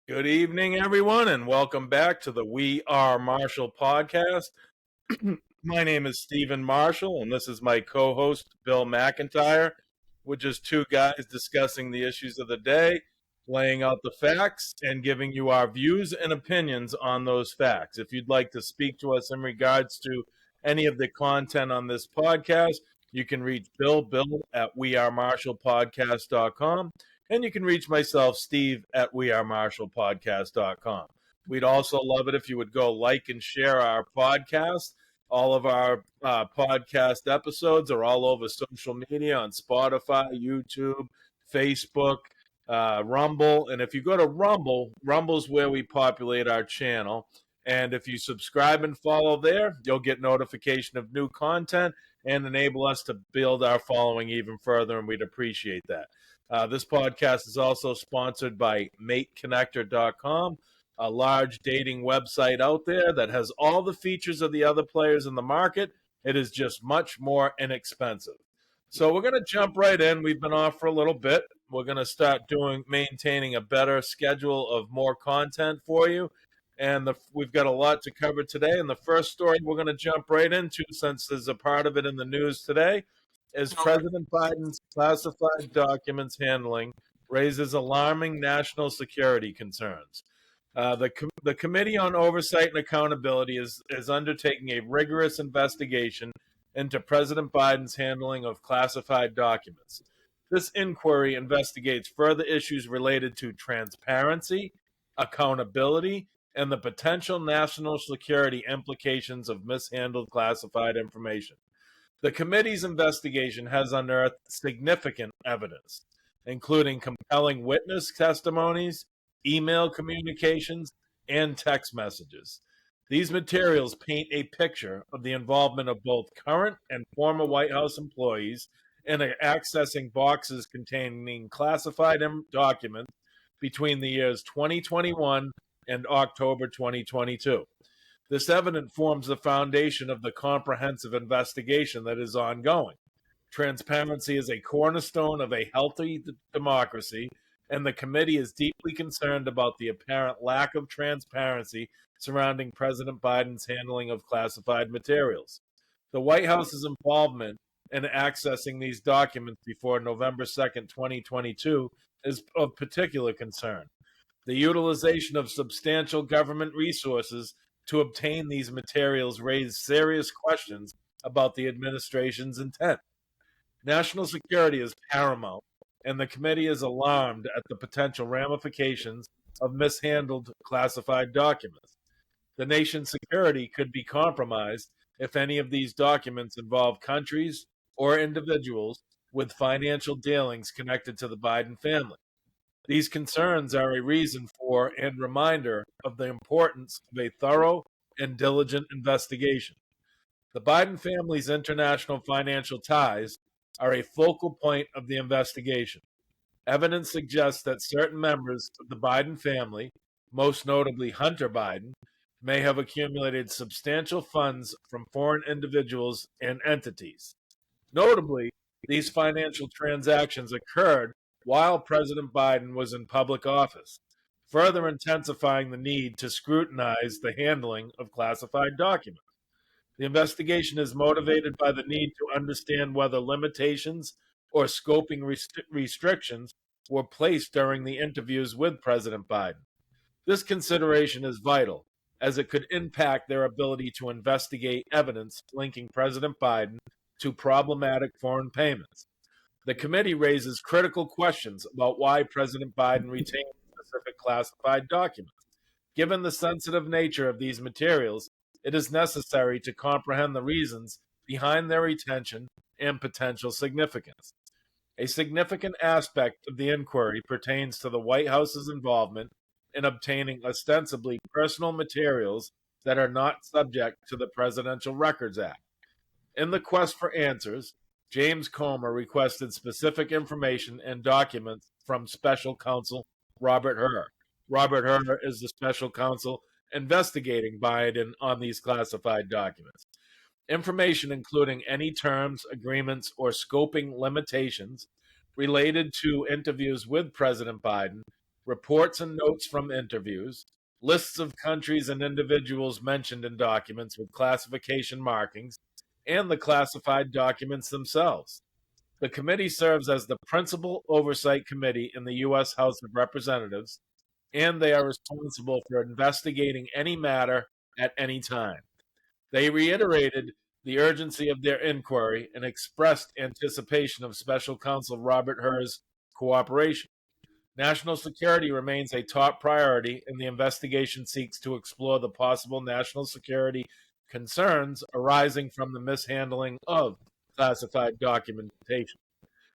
Good evening, everyone, and welcome back to the We Are Marshall podcast. My name is Stephen Marshall, and this is my co host, Bill McIntyre. We're just two guys discussing the issues of the day, laying out the facts, and giving you our views and opinions on those facts. If you'd like to speak to us in regards to any of the content on this podcast, you can reach Bill at wearemarshallpodcast.com. And you can reach myself, Steve, at wearemarshallpodcast.com. We'd also love it if you would go like and share our podcast. All of our podcast episodes are all over social media on Spotify, YouTube, Facebook, Rumble. And if you go to Rumble, Rumble's where we populate our channel. And if you subscribe and follow there, you'll get notification of new content and enable us to build our following even further, and we'd appreciate that. This podcast is also sponsored by MateConnector.com, a large dating website out there that has all the features of the other players in the market. It is just much more inexpensive. So we're going to jump right in. We've been off for a little bit. We're going to start maintaining a better schedule of more content for you. And we've got a lot to cover today. And the first story we're going to jump right into, since there's a part of it in the news today, is President Biden's classified documents handling raises alarming national security concerns. The Committee on Oversight and Accountability is undertaking a rigorous investigation into President Biden's handling of classified documents. This inquiry investigates further issues related to transparency, accountability, and the potential national security implications of mishandled classified information. The committee's investigation has unearthed significant evidence, including compelling witness testimonies, email communications, and text messages. These materials paint a picture of the involvement of both current and former White House employees in accessing boxes containing classified documents between the years 2021 and October 2022. This evidence forms the foundation of the comprehensive investigation that is ongoing. Transparency is a cornerstone of a healthy democracy, and the committee is deeply concerned about the apparent lack of transparency surrounding President Biden's handling of classified materials. The White House's involvement in accessing these documents before November 2nd, 2022 is of particular concern. The utilization of substantial government resources to obtain these materials raised serious questions about the administration's intent. National security is paramount, and the committee is alarmed at the potential ramifications of mishandled classified documents. The nation's security could be compromised if any of these documents involve countries or individuals with financial dealings connected to the Biden family. These concerns are a reason for and reminder of the importance of a thorough and diligent investigation. The Biden family's international financial ties are a focal point of the investigation. Evidence suggests that certain members of the Biden family, most notably Hunter Biden, may have accumulated substantial funds from foreign individuals and entities. Notably, these financial transactions occurred while President Biden was in public office, further intensifying the need to scrutinize the handling of classified documents. The investigation is motivated by the need to understand whether limitations or scoping restrictions were placed during the interviews with President Biden. This consideration is vital, as it could impact their ability to investigate evidence linking President Biden to problematic foreign payments. The committee raises critical questions about why President Biden retained specific classified documents. Given the sensitive nature of these materials, it is necessary to comprehend the reasons behind their retention and potential significance. A significant aspect of the inquiry pertains to the White House's involvement in obtaining ostensibly personal materials that are not subject to the Presidential Records Act. In the quest for answers, James Comer requested specific information and documents from special counsel Robert Hur. Robert Hur is the special counsel investigating Biden on these classified documents. Information including any terms, agreements, or scoping limitations related to interviews with President Biden reports and notes from interviews, lists of countries and individuals mentioned in documents with classification markings, and the classified documents themselves. The committee serves as the principal oversight committee in the U.S. House of Representatives, and they are responsible for investigating any matter at any time. They reiterated the urgency of their inquiry and expressed anticipation of Special Counsel Robert Hur's cooperation. National security remains a top priority, and the investigation seeks to explore the possible national security concerns arising from the mishandling of classified documentation.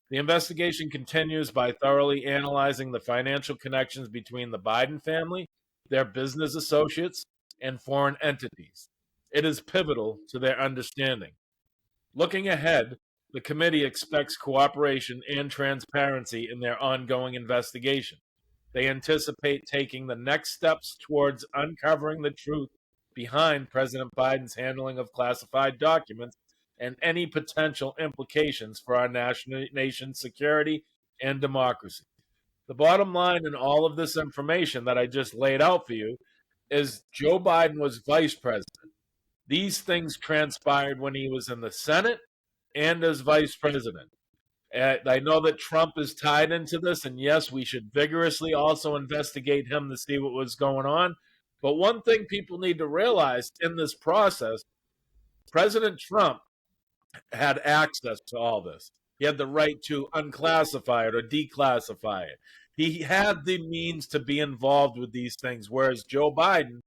The investigation continues by thoroughly analyzing the financial connections between the Biden family, their business associates, and foreign entities. It is pivotal to their understanding. Looking ahead, the committee expects cooperation and transparency in their ongoing investigation. They anticipate taking the next steps towards uncovering the truth behind President Biden's handling of classified documents and any potential implications for our nation's security and democracy. The bottom line in all of this information that I just laid out for you is Joe Biden was vice president. These things transpired when he was in the Senate and as vice president. I know that Trump is tied into this, and yes, we should vigorously also investigate him to see what was going on. But one thing people need to realize in this process, President Trump had access to all this. He had the right to unclassify it or declassify it. He had the means to be involved with these things, whereas Joe Biden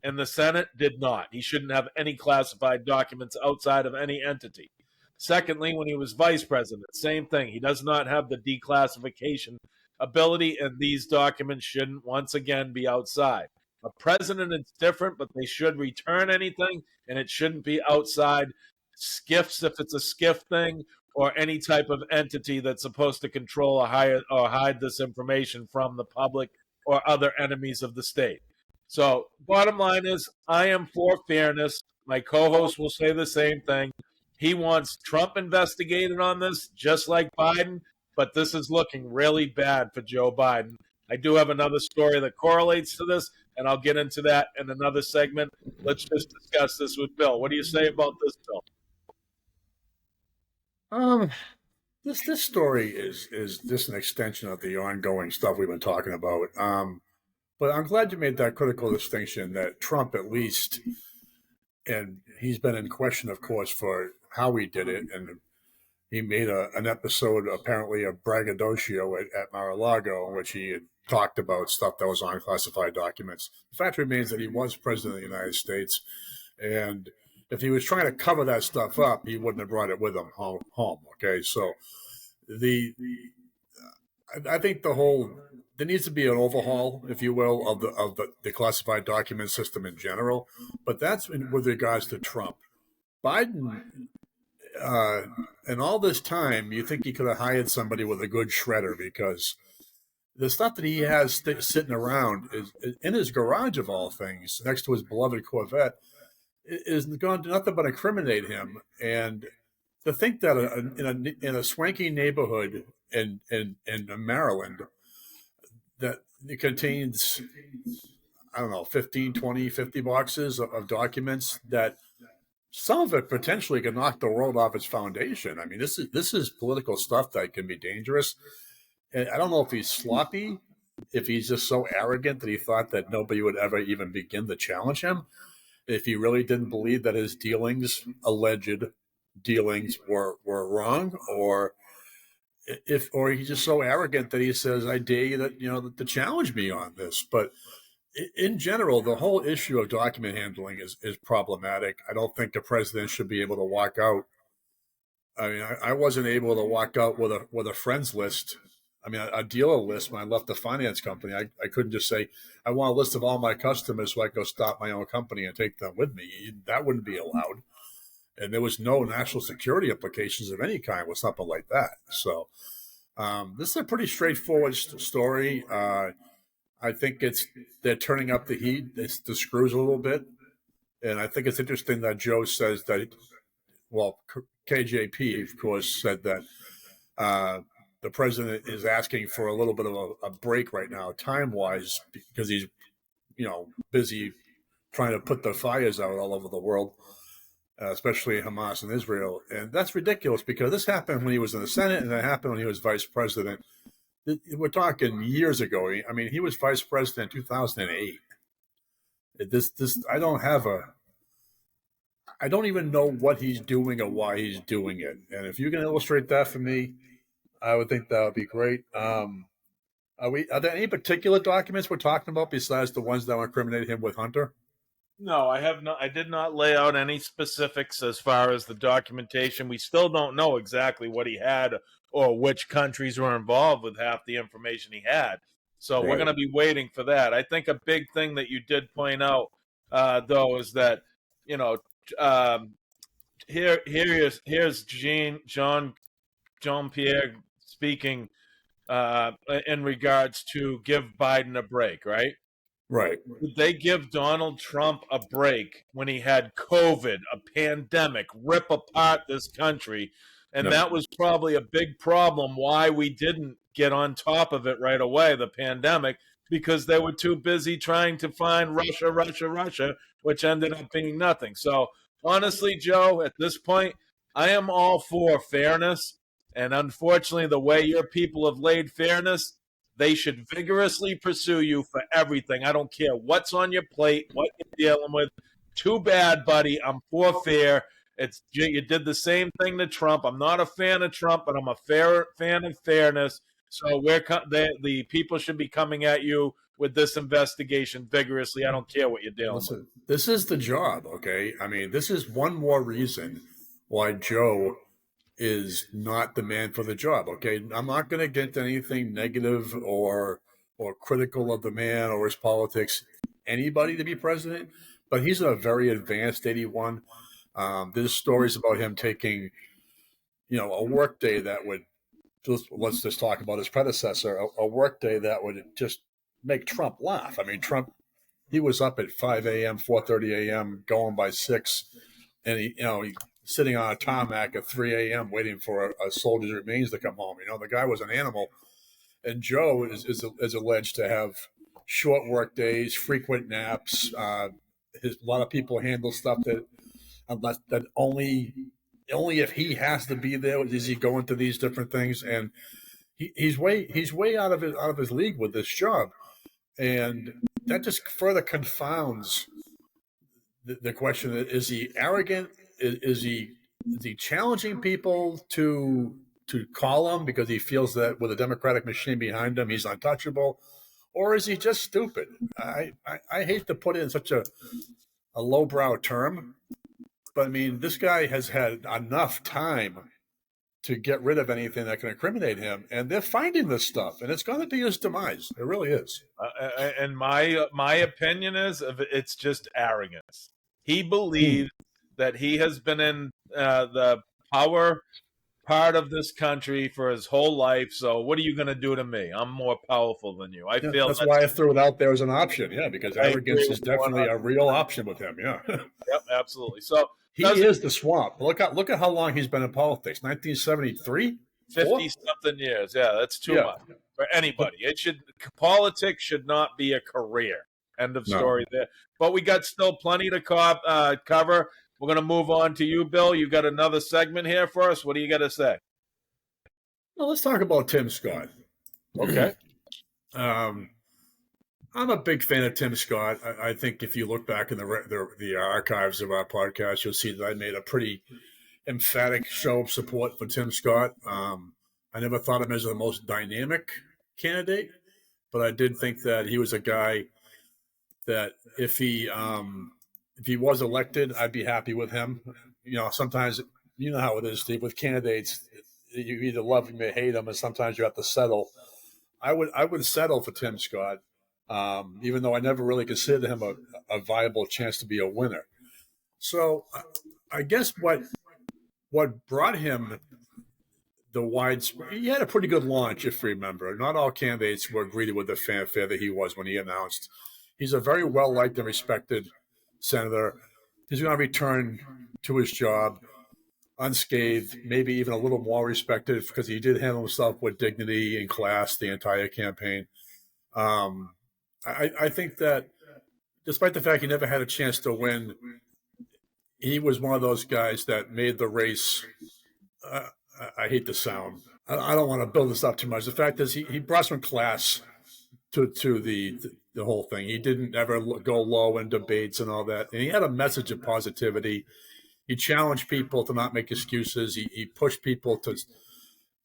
and the Senate did not. He shouldn't have any classified documents outside of any entity. Secondly, when he was vice president, same thing. He does not have the declassification ability, and these documents shouldn't once again be outside. A president is different, but they should return anything, and it shouldn't be outside skiffs if it's a skiff thing, or any type of entity that's supposed to control or hide this information from the public or other enemies of the state. So, bottom line is, I am for fairness. My co-host will say the same thing. He wants Trump investigated on this, just like Biden, but this is looking really bad for Joe Biden. I do have another story that correlates to this, and I'll get into that in another segment. Let's just discuss this with Bill. What do you say about this, Bill? This story is just an extension of the ongoing stuff we've been talking about. But I'm glad you made that critical distinction that Trump, at least, and he's been in question, of course, for how he did it, and he made an episode, apparently, of braggadocio at Mar-a-Lago, in which he had talked about stuff that was on classified documents. The fact remains that he was president of the United States, and if he was trying to cover that stuff up, he wouldn't have brought it with him home. Okay, so I think there needs to be an overhaul, if you will, of the classified document system in general. But that's with regards to Trump. Biden, in all this time, you think he could have hired somebody with a good shredder, because the stuff that he has sitting around is in his garage, of all things, next to his beloved Corvette, is going to nothing but incriminate him. And to think that in a swanky neighborhood in Maryland, that it contains, I don't know, 15, 20, 50 boxes of documents, that some of it potentially can knock the world off its foundation. I mean, this is political stuff that can be dangerous. And I don't know if he's sloppy, if he's just so arrogant that he thought that nobody would ever even begin to challenge him, if he really didn't believe that his alleged dealings were wrong, or he's just so arrogant that he says, I dare you to challenge me on this. But in general, the whole issue of document handling is problematic. I don't think the president should be able to walk out. I mean, I wasn't able to walk out with a friends list. I mean, a dealer list when I left the finance company. I couldn't just say, I want a list of all my customers so I can go start my own company and take them with me. That wouldn't be allowed. And there was no national security implications of any kind with something like that. So this is a pretty straightforward story. I think they're turning up the heat, the screws a little bit. And I think it's interesting that Joe says that, KJP, of course, said that the president is asking for a little bit of a break right now, time-wise, because he's, busy trying to put the fires out all over the world, especially Hamas and Israel. And that's ridiculous because this happened when he was in the Senate and it happened when he was vice president. We're talking years ago. I mean, he was vice president in 2008. I don't even know what he's doing or why he's doing it. And if you can illustrate that for me, I would think that would be great. Are there any particular documents we're talking about besides the ones that incriminate him with Hunter? No, I have not. I did not lay out any specifics as far as the documentation. We still don't know exactly what he had or which countries were involved with half the information he had. So we're going to be waiting for that. I think a big thing that you did point out, though, is that um, here's Jean Pierre speaking in regards to give Biden a break, right? Right. Did they give Donald Trump a break when he had COVID, a pandemic, rip apart this country? And that was probably a big problem why we didn't get on top of it right away, the pandemic, because they were too busy trying to find Russia, which ended up being nothing. So honestly, Joe, at this point, I am all for fairness. And unfortunately, the way your people have laid fairness, they should vigorously pursue you for everything. I don't care what's on your plate, what you're dealing with. Too bad, buddy. I'm for fair. You did the same thing to Trump. I'm not a fan of Trump, but I'm a fan of fairness. So the people should be coming at you with this investigation vigorously. I don't care what you're dealing with. This is the job, okay? I mean, this is one more reason why Joe is not the man for the job, okay? I'm not going to get anything negative or critical of the man or his politics, anybody to be president, but he's a very advanced 81. There's stories about him taking, a work day that would, let's just talk about his predecessor, a work day that would just make Trump laugh. I mean, Trump, he was up at 5 a.m., 4:30 a.m., going by 6, and he sitting on a tarmac at 3 a.m. waiting for a soldier's remains to come home. The guy was an animal. And Joe is alleged to have short work days, frequent naps. A lot of people handle stuff that only if he has to be there is he going to these different things. And he's way out of his league with this job. And that just further confounds the question: is he arrogant? Is he challenging people to call him because he feels that with a Democratic machine behind him, he's untouchable? Or is he just stupid? I hate to put it in such a lowbrow term, but I mean, this guy has had enough time to get rid of anything that can incriminate him, and they're finding this stuff, and it's going to be his demise. It really is. And my opinion is it's just arrogance. He believes that he has been in the power part of this country for his whole life. So what are you going to do to me? I'm more powerful than you. I feel that's why I threw it out there as an option. Yeah, because arrogance is definitely a real option with him. Yeah. Yep, absolutely. So he is the swamp. Look at how long he's been in politics. 1973, 50-something years. Yeah, that's too much for anybody. Politics should not be a career. End of story there. But we got still plenty to cover. We're going to move on to you, Bill. You got another segment here for us. What do you got to say? Well, let's talk about Tim Scott. Okay. I'm a big fan of Tim Scott. I think if you look back in the archives of our podcast, you'll see that I made a pretty emphatic show of support for Tim Scott. I never thought of him as the most dynamic candidate, but I did think that he was a guy that if he was elected, I'd be happy with him. Sometimes, how it is, Steve, with candidates, you either love him or hate him, and sometimes you have to settle. I would settle for Tim Scott, even though I never really considered him a viable chance to be a winner. So I guess what brought him he had a pretty good launch, if you remember. Not all candidates were greeted with the fanfare that he was when he announced. He's a very well-liked and respected senator. He's going to return to his job. unscathed, maybe even a little more respected because he did handle himself with dignity and class the entire campaign. I think that despite the fact he never had a chance to win, he was one of those guys that made the race. Uh, I hate the sound. I don't want to build this up too much. The fact is, he brought some class to the whole thing. He didn't ever go low in debates and all that, and he had a message of positivity. He challenged people to not make excuses. He pushed people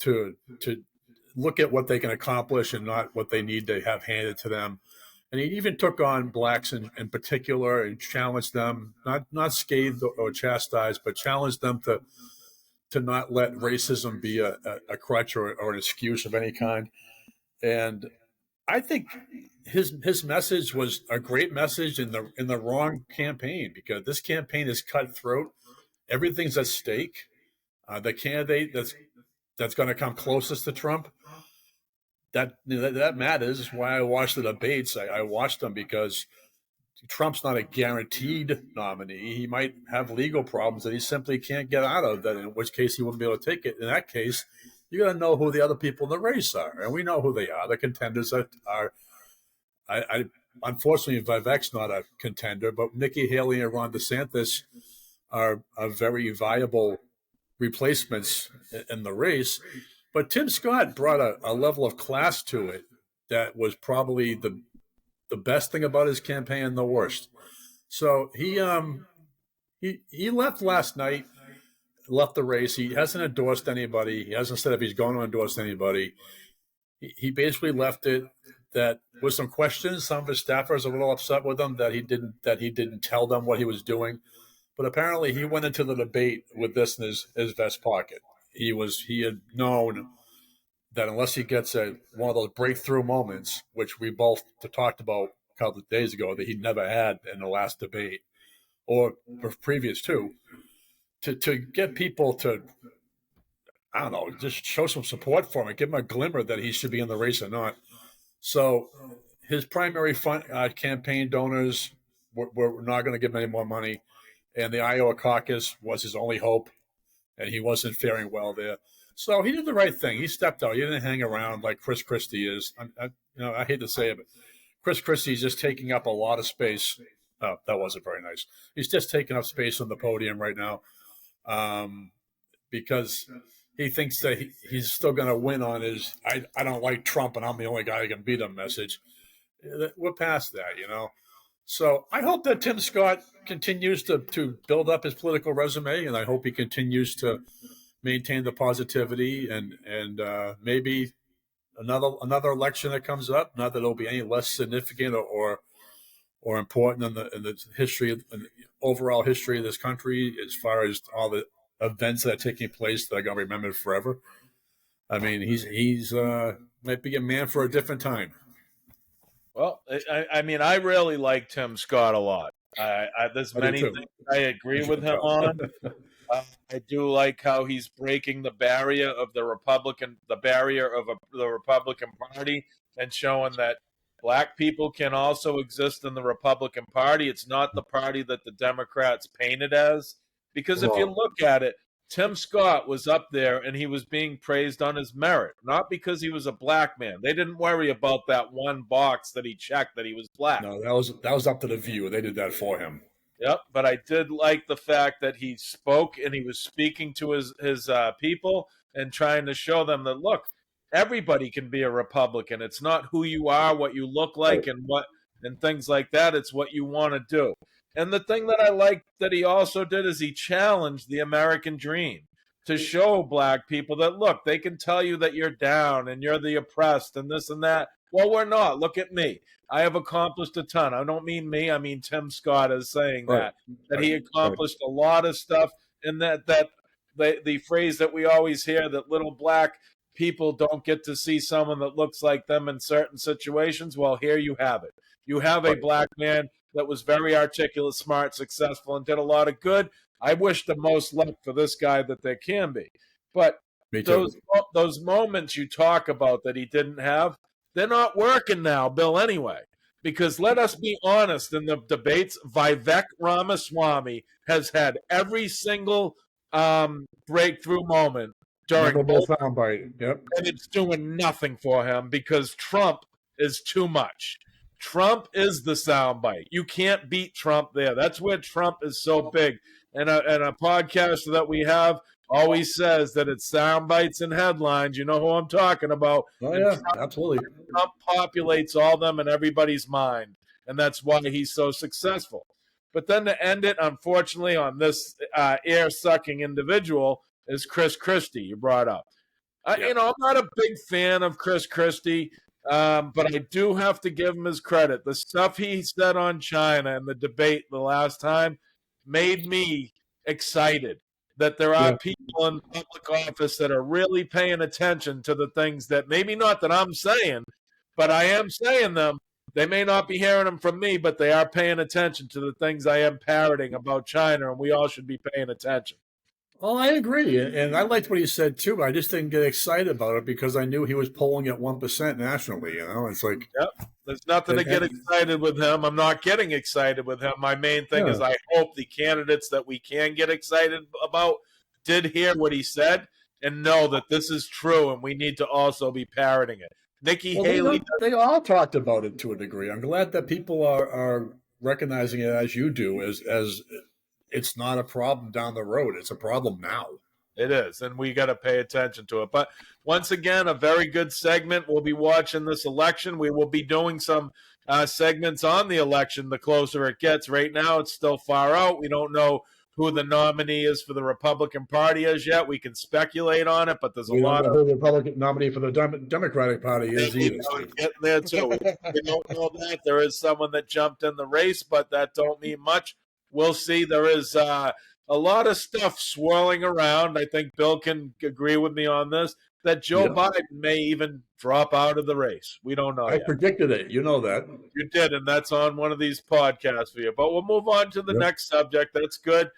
to look at what they can accomplish and not what they need to have handed to them. And he even took on blacks in particular and challenged them, not scathed or chastised, but challenged them to not let racism be a crutch or an excuse of any kind. And I think his message was a great message in the wrong campaign, because this campaign is cutthroat. Everything's at stake. The candidate that's going to come closest to Trump, that matters. Is why I watched the debates. I watched them because Trump's not a guaranteed nominee. He might have legal problems that he simply can't get out of, that in which case he wouldn't be able to take it. In that case, you got to know who the other people in the race are, and we know who they are. The contenders are unfortunately, Vivek's not a contender, but Nikki Haley and Ron DeSantis are very viable replacements in the race. But Tim Scott brought a level of class to it that was probably the best thing about his campaign and the worst. So he left last night, left the race. He hasn't endorsed anybody. He hasn't said if he's going to endorse anybody. He basically left it that with some questions. Some of his staffers are a little upset with him that he didn't tell them what he was doing. But apparently he went into the debate with this in his vest pocket. He had known that unless he gets one of those breakthrough moments, which we both talked about a couple of days ago, that he never had in the last debate or previous two, to get people to, I don't know, just show some support for him and give him a glimmer that he should be in the race or not. So his primary campaign donors were not going to give him any more money, and the Iowa caucus was his only hope, and he wasn't faring well there. So he did the right thing. He stepped out. He didn't hang around like Chris Christie is. I hate to say it, but Chris Christie is just taking up a lot of space. Oh, that wasn't very nice. He's just taking up space on the podium right now, because he thinks that he's still going to win on his I don't like Trump and I'm the only guy who can beat him message. We're past that, So I hope that Tim Scott continues to build up his political resume, and I hope he continues to maintain the positivity and maybe another election that comes up, not that it'll be any less significant or important in the history of the overall history of this country, as far as all the events that are taking place that are going to be remembered forever. I mean, he's might be a man for a different time. Well, I mean, I really like Tim Scott a lot. There's many things I agree with him on. I do like how he's breaking the barrier of the Republican Party, and showing that black people can also exist in the Republican Party. It's not the party that the Democrats paint it as. Because if you look at it, Tim Scott was up there and he was being praised on his merit, not because he was a black man. They didn't worry about that one box that he checked that he was black. No, that was up to the View. They did that for him. Yep, but I did like the fact that he spoke and he was speaking to his people and trying to show them that, look, everybody can be a Republican. It's not who you are, what you look like, and things like that. It's what you want to do. And the thing that I like that he also did is he challenged the American dream to show black people that, look, they can tell you that you're down and you're the oppressed and this and that. Well, we're not. Look at me. I have accomplished a ton. I don't mean me. I mean Tim Scott is saying that he accomplished a lot of stuff, and that the phrase that we always hear, that little black people don't get to see someone that looks like them in certain situations. Well, here you have it. You have a black man that was very articulate, smart, successful, and did a lot of good. I wish the most luck for this guy that there can be. But those moments you talk about that he didn't have, they're not working now, Bill, anyway. Because let us be honest, in the debates, Vivek Ramaswamy has had every single breakthrough moment during Memorable both, soundbite. Yep. and it's doing nothing for him because Trump is too much. Trump is the soundbite. You can't beat Trump there. That's where Trump is so big. And a podcaster that we have always says that it's sound bites and headlines. You know who I'm talking about. Oh, And yeah, absolutely. Trump populates all of them in everybody's mind. And that's why he's so successful. But then to end it, unfortunately, on this air-sucking individual is Chris Christie, you brought up. Yeah. You know, I'm not a big fan of Chris Christie, but I do have to give him his credit. The stuff he said on China and the debate the last time made me excited that there are Yeah. people in public office that are really paying attention to the things that maybe not that I'm saying, but I am saying them. They may not be hearing them from me, but they are paying attention to the things I am parroting about China, and we all should be paying attention. Oh, I agree, and I liked what he said too. But I just didn't get excited about it because I knew he was polling at 1% nationally. You know, it's like, yep, there's nothing to get excited with him. I'm not getting excited with him. My main thing is I hope the candidates that we can get excited about did hear what he said and know that this is true, and we need to also be parroting it. Nikki Haley, they all talked about it to a degree. I'm glad that people are recognizing it as you do, as it's not a problem down the road. It's a problem now. It is, and we got to pay attention to it. But once again, a very good segment. We'll be watching this election. We will be doing some segments on the election the closer it gets. Right now, it's still far out. We don't know who the nominee is for the Republican Party as yet. We can speculate on it, but there's a lot of who the Republican nominee for the Democratic Party is either. Getting there too. We don't know that. There is someone that jumped in the race, but that don't mean much. We'll see. There is a lot of stuff swirling around. I think Bill can agree with me on this, that Joe Biden may even drop out of the race. We don't know I yet. predicted it. You know that. You did, and that's on one of these podcasts for you. But we'll move on to the next subject. That's good.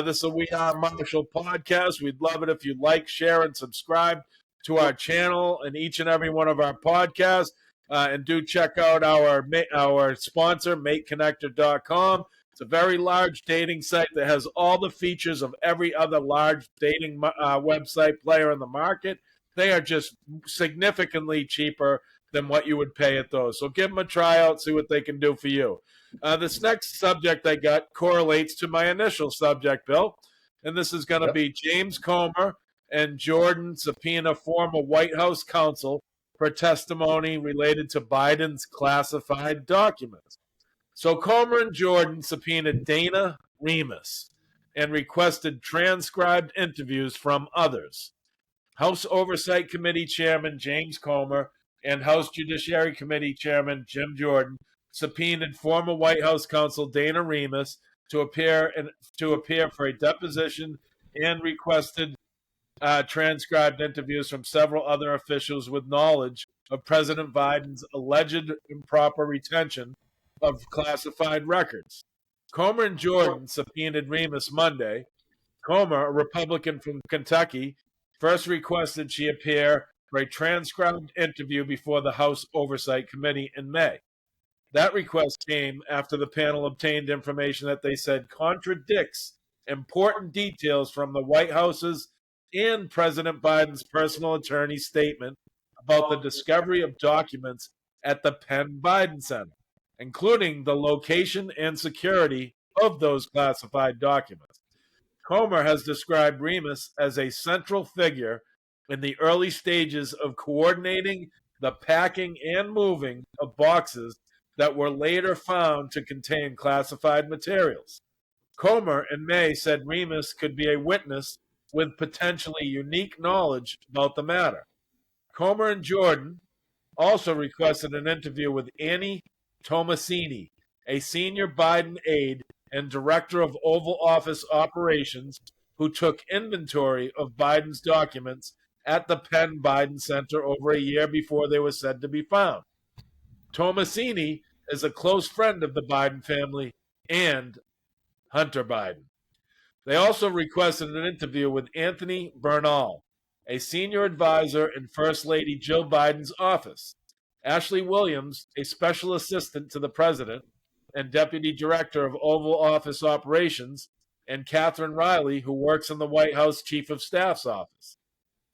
This is a We Are Marshall podcast. We'd love it if you like, share, and subscribe to our channel and each and every one of our podcasts. And do check out our sponsor, MateConnector.com. It's a very large dating site that has all the features of every other large dating website player in the market. They are just significantly cheaper than what you would pay at those. So give them a try out, see what they can do for you. This next subject I got correlates to my initial subject, Bill. And this is going to be James Comer and Jordan subpoena former White House counsel for testimony related to Biden's classified documents. So Comer and Jordan subpoenaed Dana Remus and requested transcribed interviews from others. House Oversight Committee Chairman James Comer and House Judiciary Committee Chairman Jim Jordan subpoenaed former White House counsel Dana Remus to appear for a deposition and requested transcribed interviews from several other officials with knowledge of President Biden's alleged improper retention of classified records. Comer and Jordan subpoenaed Remus Monday. Comer, a Republican from Kentucky, first requested she appear for a transcribed interview before the House Oversight Committee in May. That request came after the panel obtained information that they said contradicts important details from the White House's and President Biden's personal attorney's statement about the discovery of documents at the Penn Biden Center, including the location and security of those classified documents. Comer has described Remus as a central figure in the early stages of coordinating the packing and moving of boxes that were later found to contain classified materials. Comer in May said Remus could be a witness with potentially unique knowledge about the matter. Comer and Jordan also requested an interview with Annie Tomasini, a senior Biden aide and director of Oval Office operations who took inventory of Biden's documents at the Penn Biden Center over a year before they were said to be found. Tomasini is a close friend of the Biden family and Hunter Biden. They also requested an interview with Anthony Bernal, a senior advisor in First Lady Jill Biden's office, Ashley Williams, a special assistant to the president and deputy director of Oval Office operations, and Catherine Riley, who works in the White House Chief of Staff's office.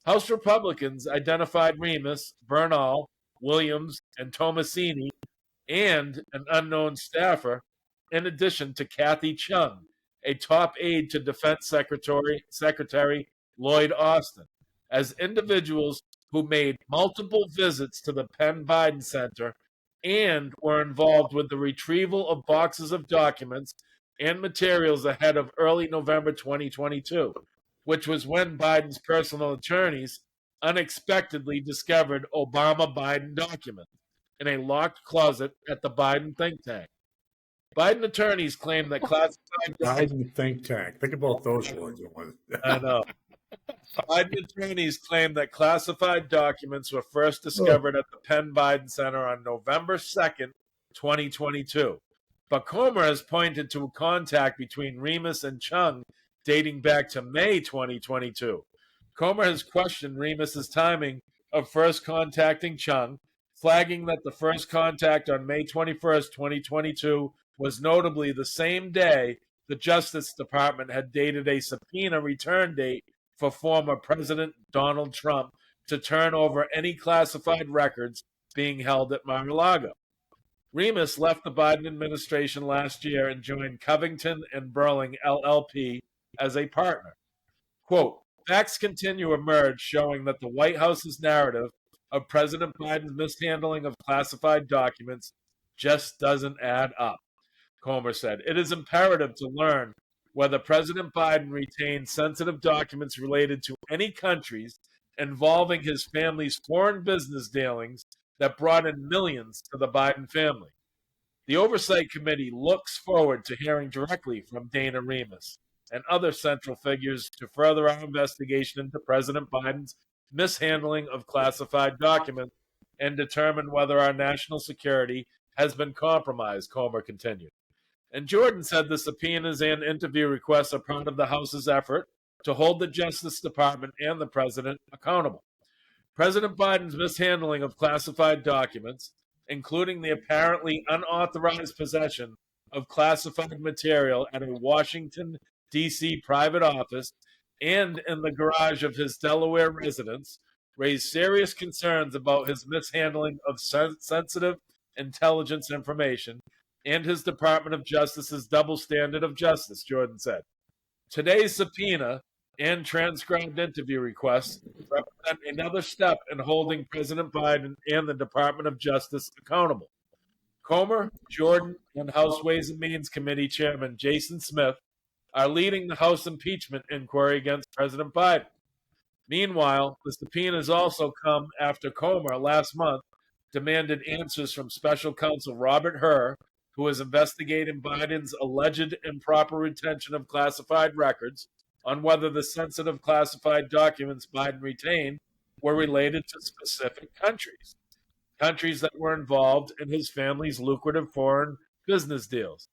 House Republicans identified Remus, Bernal, Williams, and Tomasini, and an unknown staffer, in addition to Kathy Chung, a top aide to Defense Secretary Lloyd Austin, as individuals who made multiple visits to the Penn Biden Center and were involved with the retrieval of boxes of documents and materials ahead of early November 2022, which was when Biden's personal attorneys unexpectedly discovered Obama-Biden documents in a locked closet at the Biden think tank. Biden attorneys claim that classified Biden think tank. Think about those words. I know. Biden attorneys claim that classified documents were first discovered at the Penn Biden Center on November 2nd, 2022. But Comer has pointed to a contact between Remus and Chung dating back to May 2022. Comer has questioned Remus's timing of first contacting Chung, flagging that the first contact on May 21st, 2022 was notably the same day the Justice Department had dated a subpoena return date for former President Donald Trump to turn over any classified records being held at Mar-a-Lago. Remus left the Biden administration last year and joined Covington and Burling LLP as a partner. Quote, facts continue to emerge showing that the White House's narrative of President Biden's mishandling of classified documents just doesn't add up, Comer said. It is imperative to learn whether President Biden retained sensitive documents related to any countries involving his family's foreign business dealings that brought in millions to the Biden family. The Oversight Committee looks forward to hearing directly from Dana Remus and other central figures to further our investigation into President Biden's mishandling of classified documents and determine whether our national security has been compromised, Comer continued. And Jordan said the subpoenas and interview requests are part of the House's effort to hold the Justice Department and the president accountable. President Biden's mishandling of classified documents, including the apparently unauthorized possession of classified material at a Washington, D.C. private office and in the garage of his Delaware residence, raised serious concerns about his mishandling of sensitive intelligence information and his Department of Justice's double standard of justice, Jordan said. Today's subpoena and transcribed interview requests represent another step in holding President Biden and the Department of Justice accountable. Comer, Jordan, and House Ways and Means Committee Chairman Jason Smith are leading the House impeachment inquiry against President Biden. Meanwhile, the subpoenas also come after Comer last month demanded answers from special counsel Robert Hur, who is investigating Biden's alleged improper retention of classified records, on whether the sensitive classified documents Biden retained were related to specific countries that were involved in his family's lucrative foreign business deals.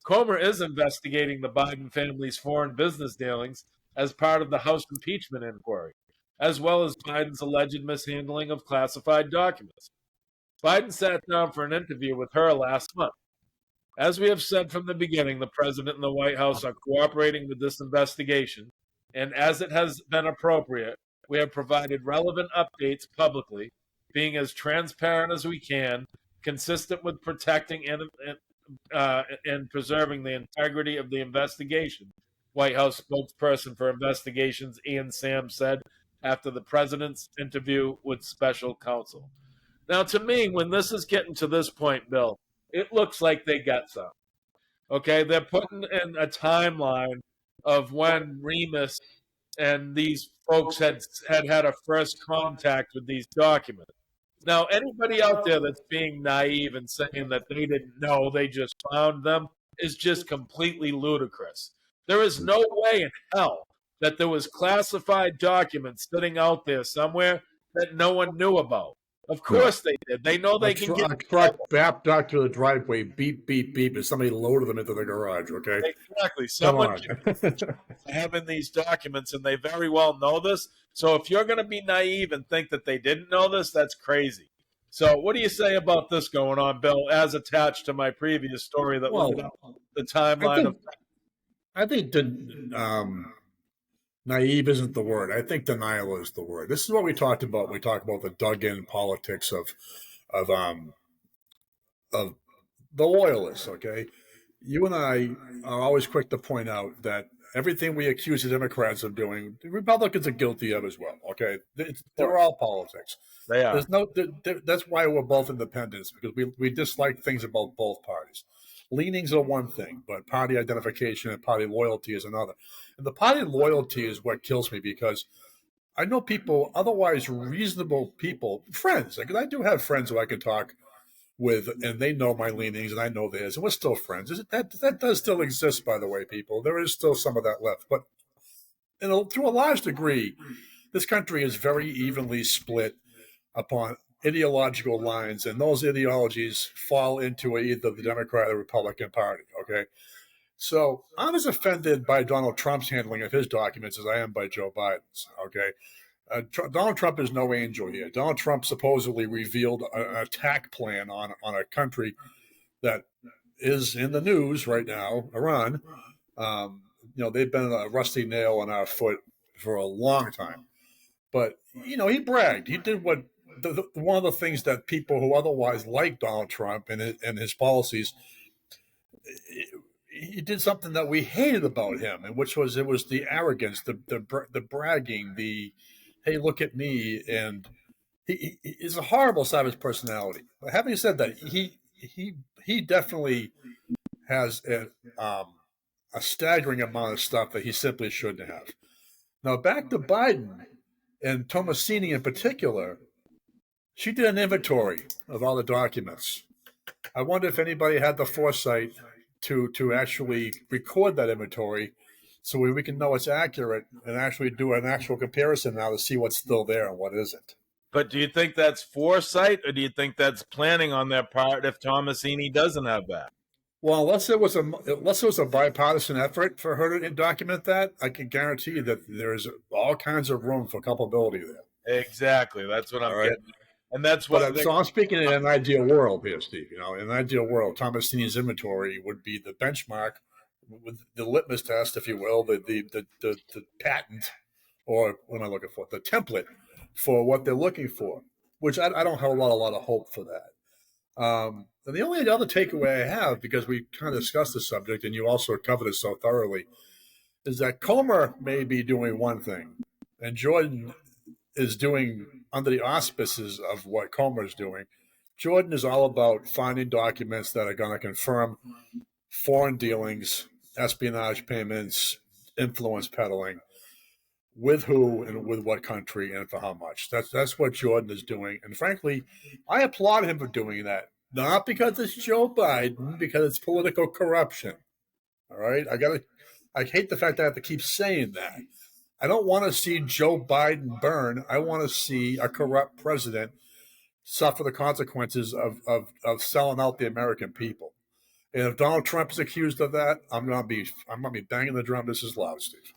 Comer is investigating the Biden family's foreign business dealings as part of the House impeachment inquiry, as well as Biden's alleged mishandling of classified documents. Biden sat down for an interview with her last month. As we have said from the beginning, the president and the White House are cooperating with this investigation, and as it has been appropriate, we have provided relevant updates publicly, being as transparent as we can, consistent with protecting and preserving the integrity of the investigation, White House spokesperson for investigations Ian Sam said after the president's interview with special counsel. Now, to me, when this is getting to this point, Bill, it looks like they got some. Okay, they're putting in a timeline of when Remus and these folks had a first contact with these documents. Now, anybody out there that's being naive and saying that they didn't know, they just found them, is just completely ludicrous. There is no way in hell that there was classified documents sitting out there somewhere that no one knew about. Of course they did. They know they can get a truck backed out to the driveway, beep, beep, beep, and somebody loaded them into the garage, okay? Exactly. Someone having these documents, and they very well know this. So if you're going to be naive and think that they didn't know this, that's crazy. So what do you say about this going on, Bill, as attached to my previous story that looked at the timeline of I think naive isn't the word. I think denial is the word. This is what we talked about. We talked about the dug-in politics of um of the loyalists. Okay, you and I are always quick to point out that everything we accuse the Democrats of doing, the Republicans are guilty of as well. Okay, they're all politics. They are. There's no. That's why we're both independents, because we dislike things about both parties. Leanings are one thing, but party identification and party loyalty is another. And the party loyalty is what kills me, because I know people, otherwise reasonable people, friends. Like, I do have friends who I can talk with, and they know my leanings, and I know theirs, and we're still friends. That does still exist, by the way, people. There is still some of that left, but to a large degree, this country is very evenly split upon ideological lines, and those ideologies fall into either the Democrat or the Republican Party. Okay, so I'm as offended by Donald Trump's handling of his documents as I am by Joe Biden's. Okay, Donald Trump is no angel here. Donald Trump supposedly revealed an attack plan on a country that is in the news right now, Iran. They've been a rusty nail in our foot for a long time. But he bragged. He did what one of the things that people who otherwise like Donald Trump and his policies, he did something that we hated about him, and which was the arrogance, the bragging, the hey, look at me, and he is a horrible side of his personality. But having said that, he definitely has a staggering amount of stuff that he simply shouldn't have. Now back to Biden and Tomasini in particular. She did an inventory of all the documents. I wonder if anybody had the foresight to actually record that inventory so we can know it's accurate and actually do an actual comparison now to see what's still there and what isn't. But do you think that's foresight, or do you think that's planning on their part if Tomasini doesn't have that? Well, unless it was a bipartisan effort for her to document that, I can guarantee you that there's all kinds of room for culpability there. Exactly. That's what I'm right. getting. And that's what. So I'm speaking in an ideal world here, Steve. In an ideal world, Tomasini's inventory would be the benchmark, with the litmus test, if you will, the patent, or what am I looking for? The template for what they're looking for. Which I don't have a lot of hope for that. And the only other takeaway I have, because we kind of discussed the subject and you also covered it so thoroughly, is that Comer may be doing one thing, and Jordan is doing under the auspices of what Comer is doing. Jordan is all about finding documents that are going to confirm foreign dealings, espionage payments, influence peddling, with who and with what country and for how much. That's what Jordan is doing. And frankly, I applaud him for doing that. Not because it's Joe Biden, because it's political corruption. All right? I hate the fact that I have to keep saying that. I don't want to see Joe Biden burn. I want to see a corrupt president suffer the consequences of selling out the American people. And if Donald Trump is accused of that, I'm gonna be banging the drum just as loud, Steve.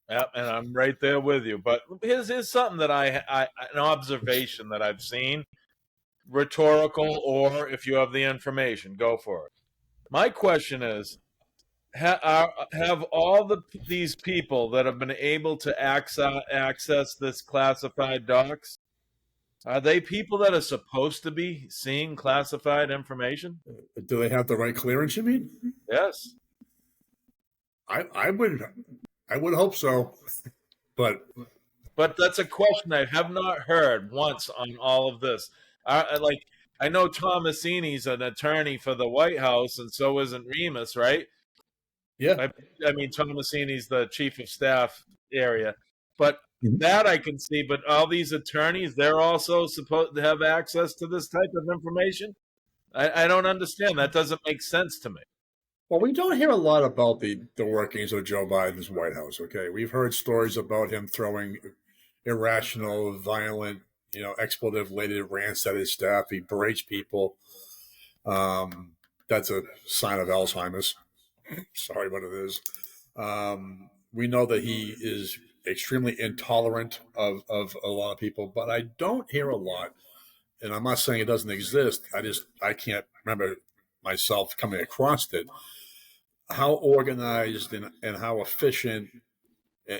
Yep, and I'm right there with you. But here's something that an observation that I've seen, rhetorical, or if you have the information, go for it. My question is, have all these people that have been able to access this classified docs, are they people that are supposed to be seeing classified information? Do they have the right clearance, you mean? Yes. I would hope so. But that's a question I have not heard once on all of this. I know Tomasini's an attorney for the White House, and so isn't Remus, right? Yeah. I mean, Tomasini's the chief of staff area. But that I can see. But all these attorneys, they're also supposed to have access to this type of information? I don't understand. That doesn't make sense to me. Well, we don't hear a lot about the workings of Joe Biden's White House, okay? We've heard stories about him throwing irrational, violent, expletive-laden rants at his staff. He berates people. That's a sign of Alzheimer's. Sorry, but it is. We know that he is extremely intolerant of a lot of people, but I don't hear a lot. And I'm not saying it doesn't exist. I can't remember myself coming across it. how organized and how efficient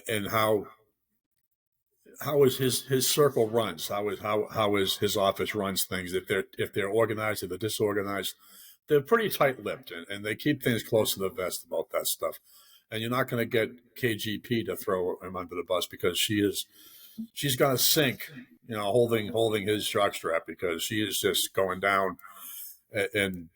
and how is his circle runs, how is his office runs things, if they're organized, if they're disorganized. They're pretty tight-lipped, and they keep things close to the vest about that stuff. And you're not going to get KGP to throw him under the bus, because she's going to sink, holding his jockstrap, because she is just going down and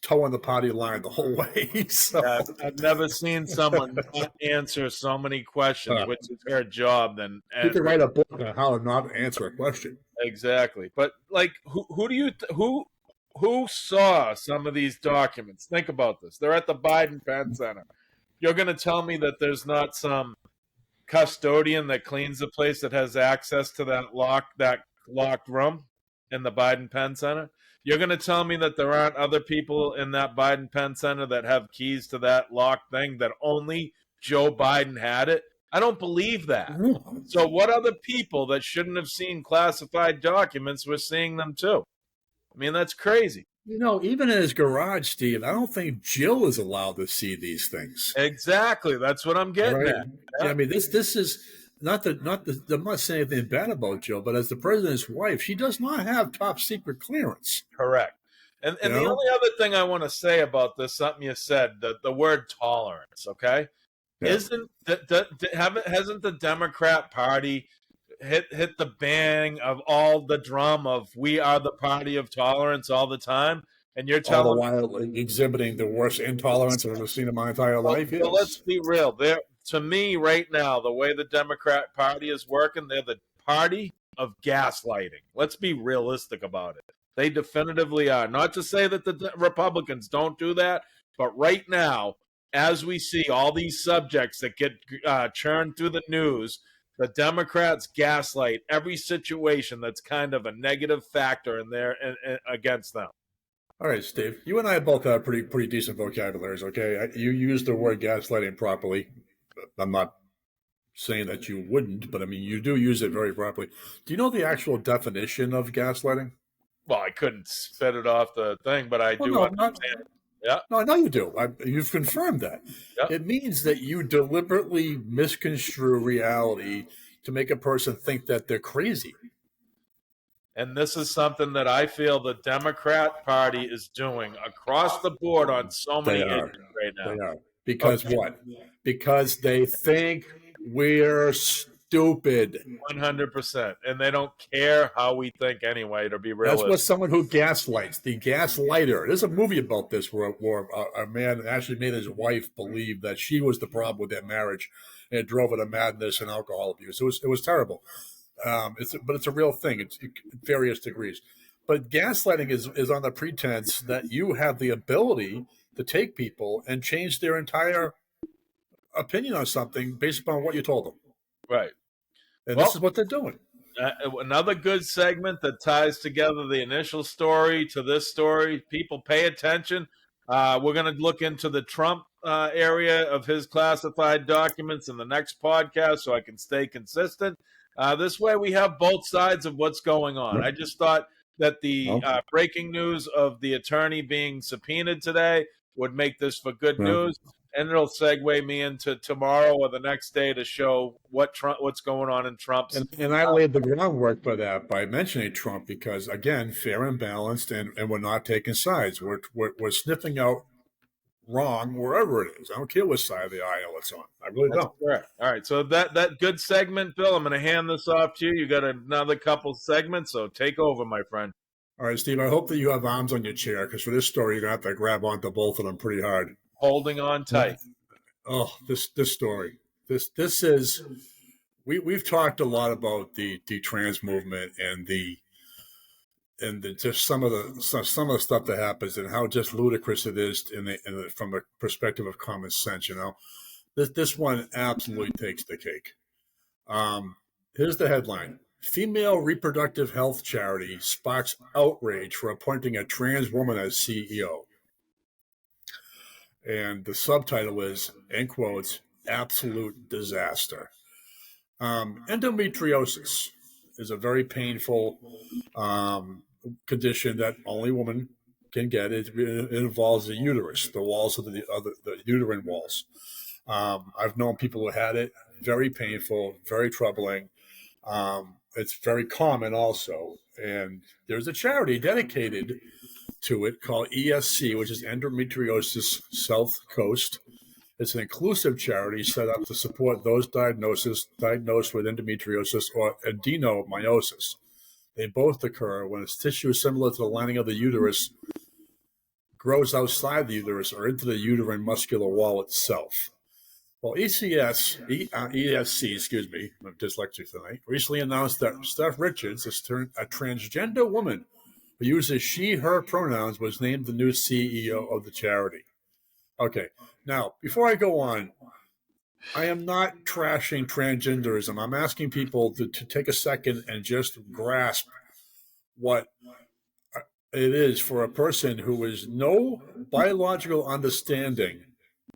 towing the party line the whole way. So I've never seen someone not answer so many questions, which is her job. Then you could write a book on how to not answer a question. exactly. But like, who do you who saw some of these documents? Think about this. They're at the Biden Penn Center. You're going to tell me that there's not some custodian that cleans the place that has access to that locked room in the Biden Penn Center? You're going to tell me that there aren't other people in that Biden Penn Center that have keys to that locked thing, that only Joe Biden had it? I don't believe that. So what other people that shouldn't have seen classified documents were seeing them too? I mean, that's crazy. Even in his garage, Steve, I don't think Jill is allowed to see these things. Exactly. That's what I'm getting at. Yeah. I mean, this is I'm not saying anything bad about Jill, but as the president's wife, she does not have top secret clearance. Correct. And the only other thing I want to say about this, something you said, the word tolerance, okay? Yeah. Hasn't the Democrat Party hit the bang of all the drum of we are the party of tolerance all the time? And you're telling all the while exhibiting the worst intolerance I've ever seen in my entire life. Well, let's be real. To me, right now, the way the Democrat Party is working, they're the party of gaslighting. Let's be realistic about it. They definitively are. Not to say that the Republicans don't do that, but right now, as we see all these subjects that get churned through the news, the Democrats gaslight every situation that's kind of a negative factor in there against them. All right, Steve, you and I both have pretty decent vocabularies, okay? You use the word gaslighting properly. I'm not saying that you wouldn't, but I mean, you do use it very properly. Do you know the actual definition of gaslighting? Well, I couldn't spit it off the thing, but I do understand. Yeah. No, I know you do. You've confirmed that. Yep. It means that you deliberately misconstrue reality to make a person think that they're crazy. And this is something that I feel the Democrat Party is doing across the board on so many issues right now. They are. Because what? Because they think we're stupid. 100%. And they don't care how we think anyway, to be realistic. That's what someone who gaslights, the gaslighter. There's a movie about this where a man actually made his wife believe that she was the problem with their marriage, and it drove her to madness and alcohol abuse. It was terrible. But it's a real thing. It's various degrees. But gaslighting is on the pretense that you have the ability to take people and change their entire opinion on something based upon what you told them. Right. And this is what they're doing. Another good segment that ties together the initial story to this story. People pay attention. We're going to look into the Trump area of his classified documents in the next podcast so I can stay consistent. This way we have both sides of what's going on. I just thought that the breaking news of the attorney being subpoenaed today would make this for good news, and it'll segue me into tomorrow or the next day to show what's going on in Trump's. And I laid the groundwork for that by mentioning Trump because, again, fair and balanced, and we're not taking sides. We're sniffing out wrong wherever it is. I don't care what side of the aisle it's on. I really don't. Correct. All right. So that good segment, Bill, I'm going to hand this off to you. You got another couple segments, so take over, my friend. All right, Steve, I hope that you have arms on your chair because for this story, you're going to have to grab onto both of them pretty hard. Holding on tight. Oh, this story. This is we've talked a lot about the trans movement and just some of the stuff that happens and how just ludicrous it is from a perspective of common sense. This one absolutely takes the cake. Here's the headline: Female reproductive health charity sparks outrage for appointing a trans woman as CEO. And the subtitle is, in quotes, absolute disaster. Endometriosis is a very painful condition that only women can get it. It involves the uterus, the walls of the uterine walls. I've known people who had it. Very painful, very troubling. It's very common also. And there's a charity dedicated to it called ESC, which is Endometriosis South Coast. It's an inclusive charity set up to support those diagnosed with endometriosis or adenomyosis. They both occur when its tissue similar to the lining of the uterus grows outside the uterus or into the uterine muscular wall itself. Well, ESC, I'm dyslexic tonight, recently announced that Steph Richards, a transgender woman who uses she, her pronouns, was named the new CEO of the charity. Okay, now, before I go on, I am not trashing transgenderism. I'm asking people to take a second and just grasp what it is for a person who has no biological understanding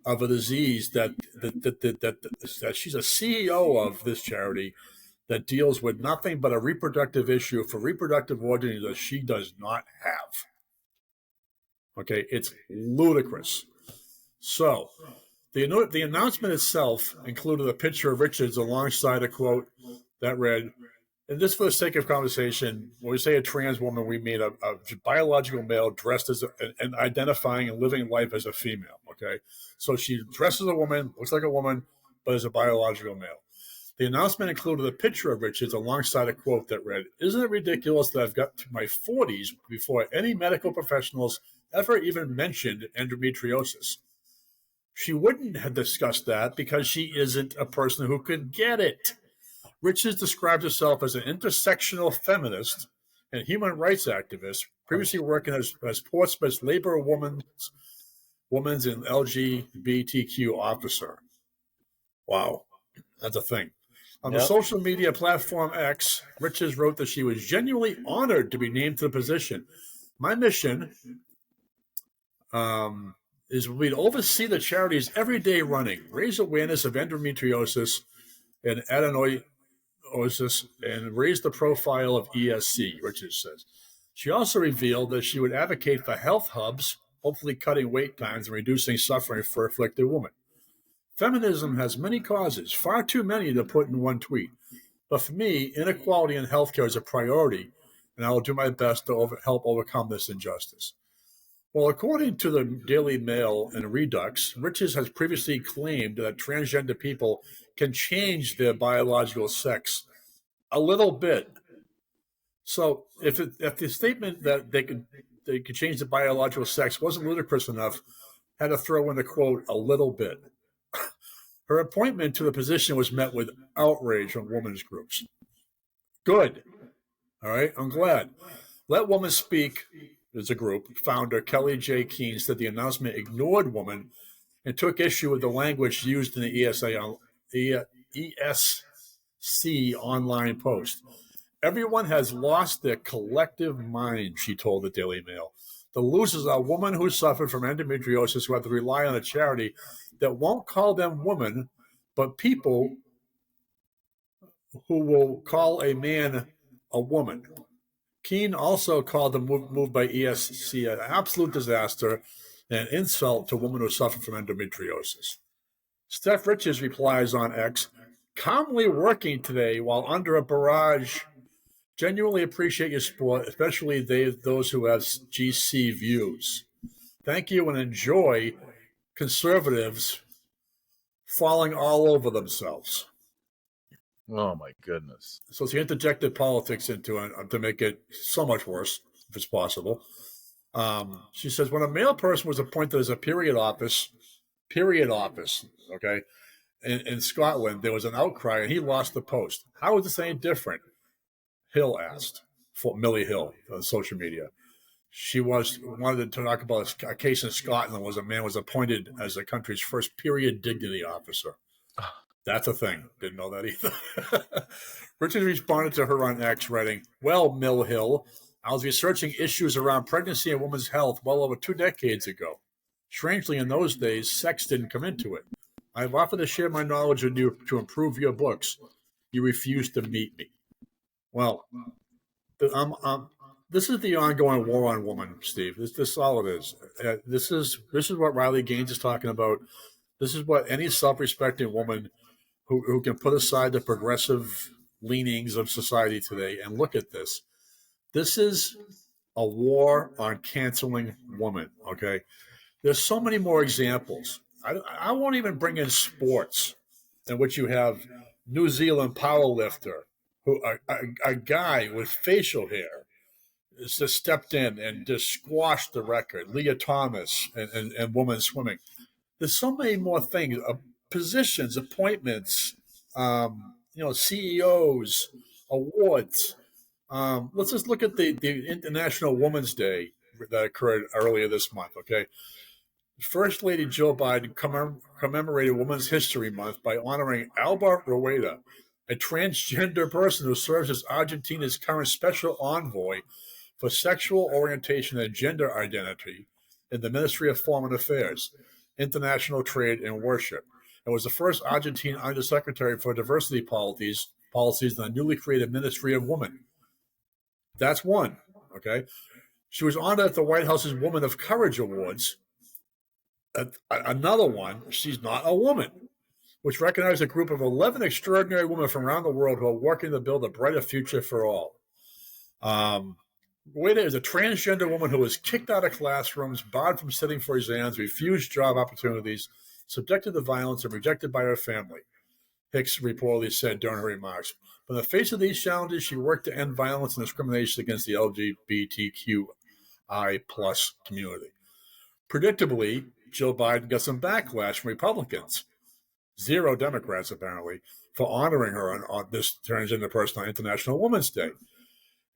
of a disease that she's a CEO of this charity that deals with nothing but a reproductive issue for reproductive organs that she does not have. Okay, it's ludicrous. So, the announcement itself included a picture of Richards alongside a quote that read, and just for the sake of conversation, when we say a trans woman, we mean a biological male dressed as and identifying and living life as a female, okay? So she dresses as a woman, looks like a woman, but is a biological male. The announcement included a picture of Richards alongside a quote that read, "Isn't it ridiculous that I've got to my 40s before any medical professionals ever even mentioned endometriosis?" She wouldn't have discussed that because she isn't a person who could get it. Richards describes herself as an intersectional feminist and human rights activist, previously working as Portsmouth's labor woman's and LGBTQ officer. Wow, that's a thing. On the social media platform X, Richards wrote that she was genuinely honored to be named to the position. My mission is we'd oversee the charity's everyday running, raise awareness of endometriosis and adenomyosis, and raise the profile of ESC, Richards says. She also revealed that she would advocate for health hubs, hopefully cutting wait times and reducing suffering for afflicted women. Feminism has many causes, far too many to put in one tweet. But for me, inequality in healthcare is a priority, and I will do my best to help overcome this injustice. Well, according to the Daily Mail and Redux, Richards has previously claimed that transgender people can change their biological sex a little bit. So if the statement that they could change the biological sex wasn't ludicrous enough, had to throw in the quote, "a little bit." Her appointment to the position was met with outrage from women's groups. Good. All right, I'm glad. Let Women Speak is a group. Founder Kelly J. Keene said the announcement ignored women and took issue with the language used in the ESC online post. Everyone has lost their collective mind, she told the Daily Mail. The losers are women who suffer from endometriosis who have to rely on a charity that won't call them women, but people who will call a man a woman. Keene also called the move by ESC an absolute disaster and an insult to women who suffer from endometriosis. Steph Richards replies on X, "Calmly working today while under a barrage. Genuinely appreciate your support, especially those who have GC views. Thank you and enjoy conservatives falling all over themselves." Oh, my goodness. So she interjected politics into it to make it so much worse, if it's possible. She says, when a male person was appointed as a period office, okay, in Scotland, there was an outcry and he lost the post. How is this any different? Hill asked, for Millie Hill on social media. She wanted to talk about a case in Scotland where a man was appointed as the country's first period dignity officer. That's a thing. Didn't know that either. Richard responded to her on X, writing, "Well, Mill Hill, I was researching issues around pregnancy and women's health well over 2 decades ago. Strangely, in those days, sex didn't come into it. I've offered to share my knowledge with you to improve your books. You refused to meet me." Well, this is the ongoing war on woman, Steve. This is all it is. This is what Riley Gaines is talking about. This is what any self-respecting woman who can put aside the progressive leanings of society today and look at this. This is a war on canceling women. Okay, there's so many more examples. I won't even bring in sports, in which you have New Zealand powerlifter, who a guy with facial hair just stepped in and just squashed the record. Leah Thomas and women's swimming. There's so many more things, positions, appointments, CEOs, awards. Let's just look at the International Women's Day that occurred earlier this month, okay? First Lady Joe Biden commemorated Women's History Month by honoring Alba Rueda, a transgender person who serves as Argentina's current special envoy for sexual orientation and gender identity in the Ministry of Foreign Affairs, International Trade, and Worship, and was the first Argentine Undersecretary for Diversity Policies in the newly created Ministry of Women. That's one, okay? She was honored at the White House's Woman of Courage Awards. Another one, she's not a woman, which recognized a group of 11 extraordinary women from around the world who are working to build a brighter future for all. Rueda is a transgender woman who was kicked out of classrooms, barred from sitting for exams, refused job opportunities, subjected to violence, and rejected by her family, Hicks reportedly said during her remarks. But in the face of these challenges, she worked to end violence and discrimination against the LGBTQI plus community. Predictably, Joe Biden got some backlash from Republicans, 0 Democrats apparently, for honoring her on this transgender person on International Women's Day.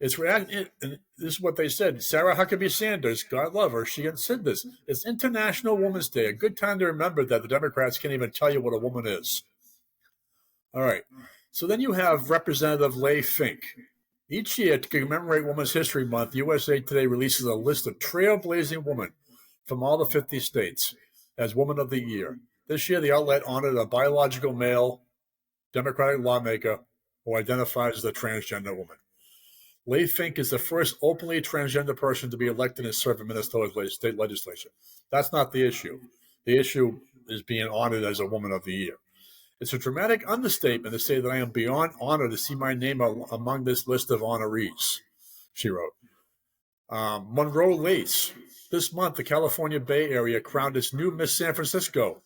And this is what they said. Sarah Huckabee Sanders, God love her, she said this. It's International Women's Day, a good time to remember that the Democrats can't even tell you what a woman is. All right. So then you have Representative Leigh Fink. Each year, to commemorate Women's History Month, USA Today releases a list of trailblazing women from all the 50 states as Woman of the Year. This year, the outlet honored a biological male Democratic lawmaker who identifies as a transgender woman. Leigh Fink is the first openly transgender person to be elected and serve in Minnesota's state legislature. That's not the issue. The issue is being honored as a Woman of the Year. It's a dramatic understatement to say that I am beyond honored to see my name among this list of honorees, she wrote. Monroe Lace. This month, the California Bay Area crowned its new Miss San Francisco,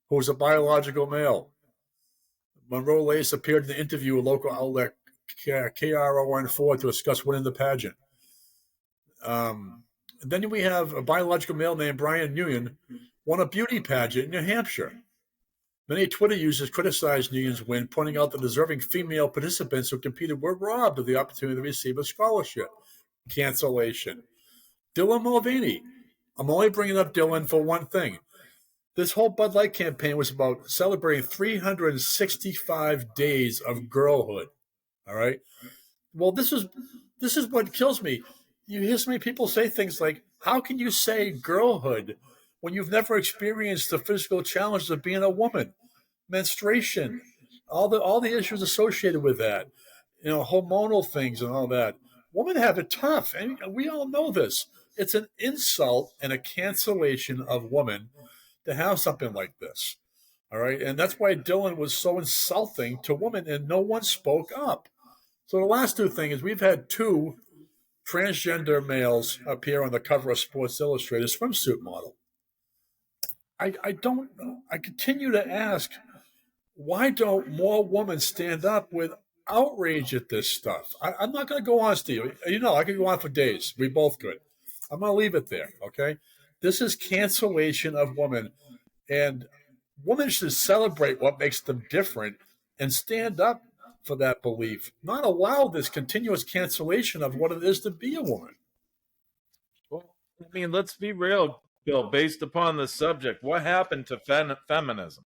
who is a biological male. Monroe Lace appeared in an interview with local outlet KRON4 to discuss winning the pageant. Then we have a biological male named Brian Nguyen won a beauty pageant in New Hampshire. Many Twitter users criticized Nguyen's win, pointing out the deserving female participants who competed were robbed of the opportunity to receive a scholarship. Cancellation. Dylan Mulvaney. I'm only bringing up Dylan for one thing. This whole Bud Light campaign was about celebrating 365 days of girlhood. All right. Well, this is what kills me. You hear so many people say things like, how can you say girlhood when you've never experienced the physical challenges of being a woman? Menstruation, all the issues associated with that, hormonal things and all that. Women have it tough, and we all know this. It's an insult and a cancellation of women to have something like this. All right. And that's why Dylan was so insulting to women, and no one spoke up. So the last two things, we've had 2 transgender males appear on the cover of Sports Illustrated swimsuit model. I continue to ask, why don't more women stand up with outrage at this stuff? I'm not going to go on, Steve. I could go on for days. We both could. I'm going to leave it there, okay? This is cancellation of women, and women should celebrate what makes them different and stand up for that belief, not allow this continuous cancellation of what it is to be a woman. Well, I mean, let's be real, Bill, based upon the subject, what happened to feminism?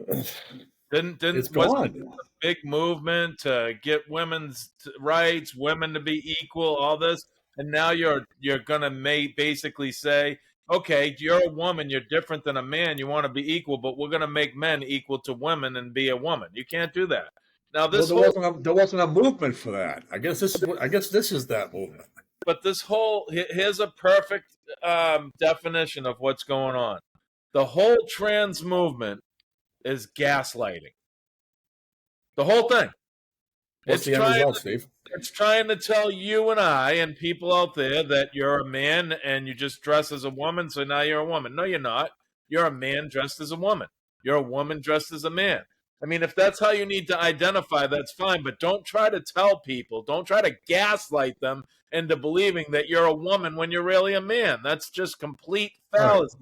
It's gone. A big movement to get women's rights, women to be equal, all this, and now you're gonna basically say, okay, you're a woman, you're different than a man, you want to be equal, but we're gonna make men equal to women and be a woman. You can't do that. Now Well, this whole, there wasn't a movement for that. I guess this is that movement. but this whole, here's a perfect definition of what's going on. The whole trans movement is gaslighting. The whole thing. What's It's the end trying result, Steve? it's trying to tell you and I and people out there that you're a man and you just dress as a woman, so now you're a woman. No, you're not. You're a man dressed as a woman. You're a woman dressed as a man. I mean, if that's how you need to identify, that's fine, but don't try to tell people, don't try to gaslight them into believing that you're a woman when you're really a man. That's just complete Right. fallacy.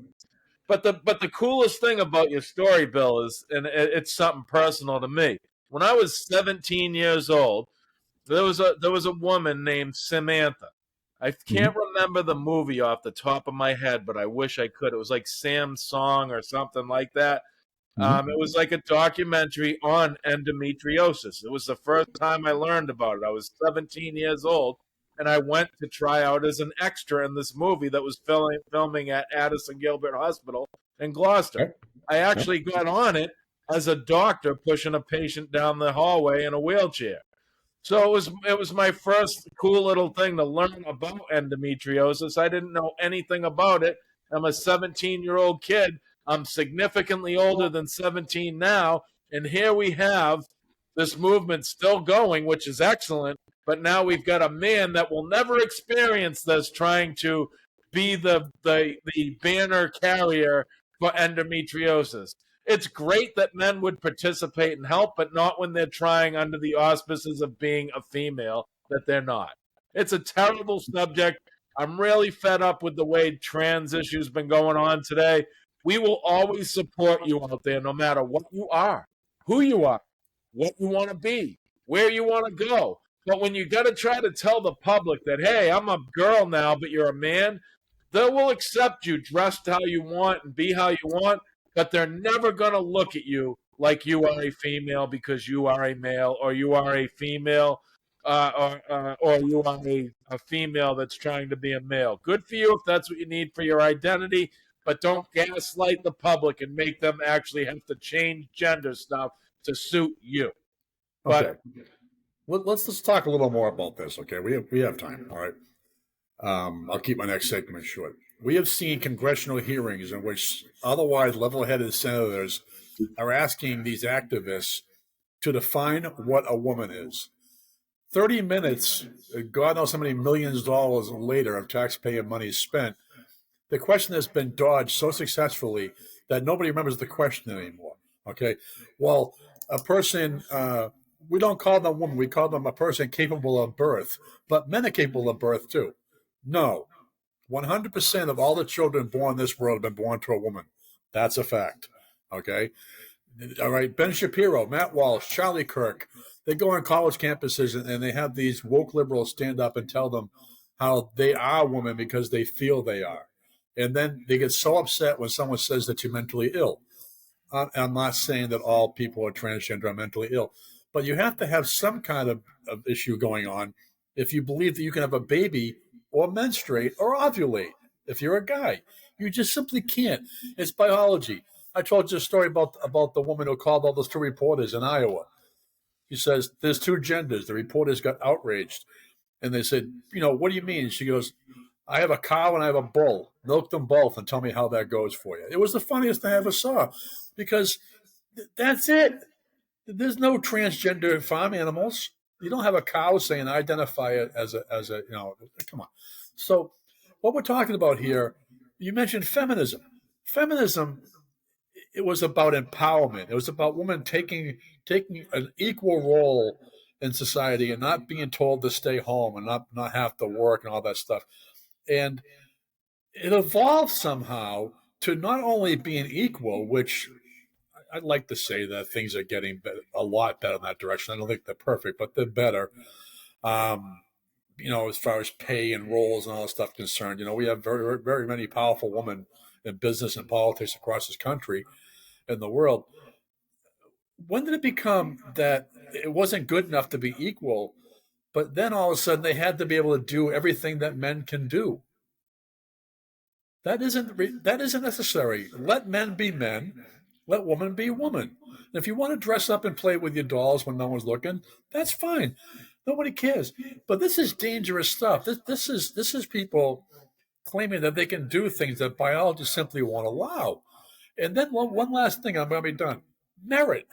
But the coolest thing about your story, Bill, is, and it's something personal to me. When I was 17 years old, there was a woman named Samantha. I can't remember the movie off the top of my head, but I wish I could. It was like Sam's Song or something like that. It was like a documentary on endometriosis. It was the first time I learned about it. I was 17 years old, and I went to try out as an extra in this movie that was filming at Addison Gilbert Hospital in Gloucester. Okay. I actually got on it as a doctor pushing a patient down the hallway in a wheelchair. So it was my first cool little thing to learn about endometriosis. I didn't know anything about it. I'm a 17-year-old kid. I'm significantly older than 17 now, and here we have this movement still going, which is excellent. But now we've got a man that will never experience this trying to be the banner carrier for endometriosis. It's great that men would participate and help, but not when they're trying under the auspices of being a female that they're not. It's a terrible subject. I'm really fed up with the way trans issues been going on today. We will always support you out there, no matter what you are, who you are, what you want to be, where you want to go. But when you got to try to tell the public that, hey, I'm a girl now, but you're a man, they will accept you dressed how you want and be how you want, but they're never going to look at you like you are a female because you are a male, or you are a female, or you are a female that's trying to be a male. Good for you if that's what you need for your identity, but don't gaslight the public and make them actually have to change gender stuff to suit you. Okay. Let's talk a little more about this. Okay, we have time. All right. I'll keep my next segment short. We have seen congressional hearings in which otherwise level-headed senators are asking these activists to define what a woman is. 30 minutes, God knows how many millions of dollars later of taxpayer money spent, the question has been dodged so successfully that nobody remembers the question anymore. Okay, well, a person, we don't call them a woman, we call them a person capable of birth, but men are capable of birth too. No, 100% of all the children born in this world have been born to a woman. That's a fact. Okay, all right, Ben Shapiro, Matt Walsh, Charlie Kirk, they go on college campuses and they have these woke liberals stand up and tell them how they are women because they feel they are. And then they get so upset when someone says that you're mentally ill. I'm not saying that all people who are transgender are mentally ill, but you have to have some kind of issue going on if you believe that you can have a baby or menstruate or ovulate if you're a guy. You just simply can't. It's biology. I told you a story about the woman who called all those two reporters in Iowa. She says, there's two genders. The reporters got outraged. And they said, what do you mean? She goes, I have a cow and I have a bull. Milk them both and tell me how that goes for you. It was the funniest thing I ever saw because that's it. There's no transgender farm animals. You don't have a cow saying I identify it as a come on. So what we're talking about here, you mentioned feminism. Feminism, it was about empowerment. It was about women taking an equal role in society and not being told to stay home and not have to work and all that stuff. And it evolved somehow to not only being equal, which I'd like to say that things are getting a lot better in that direction. I don't think they're perfect, but they're better. As far as pay and roles and all that stuff concerned, we have very, very many powerful women in business and politics across this country and the world. When did it become that it wasn't good enough to be equal, but then all of a sudden they had to be able to do everything that men can do? That isn't necessary. Let men be men. Let woman be woman. And if you want to dress up and play with your dolls when no one's looking, that's fine. Nobody cares. But this is dangerous stuff. This is people claiming that they can do things that biology simply won't allow. And then one last thing, I'm going to be done. Merit.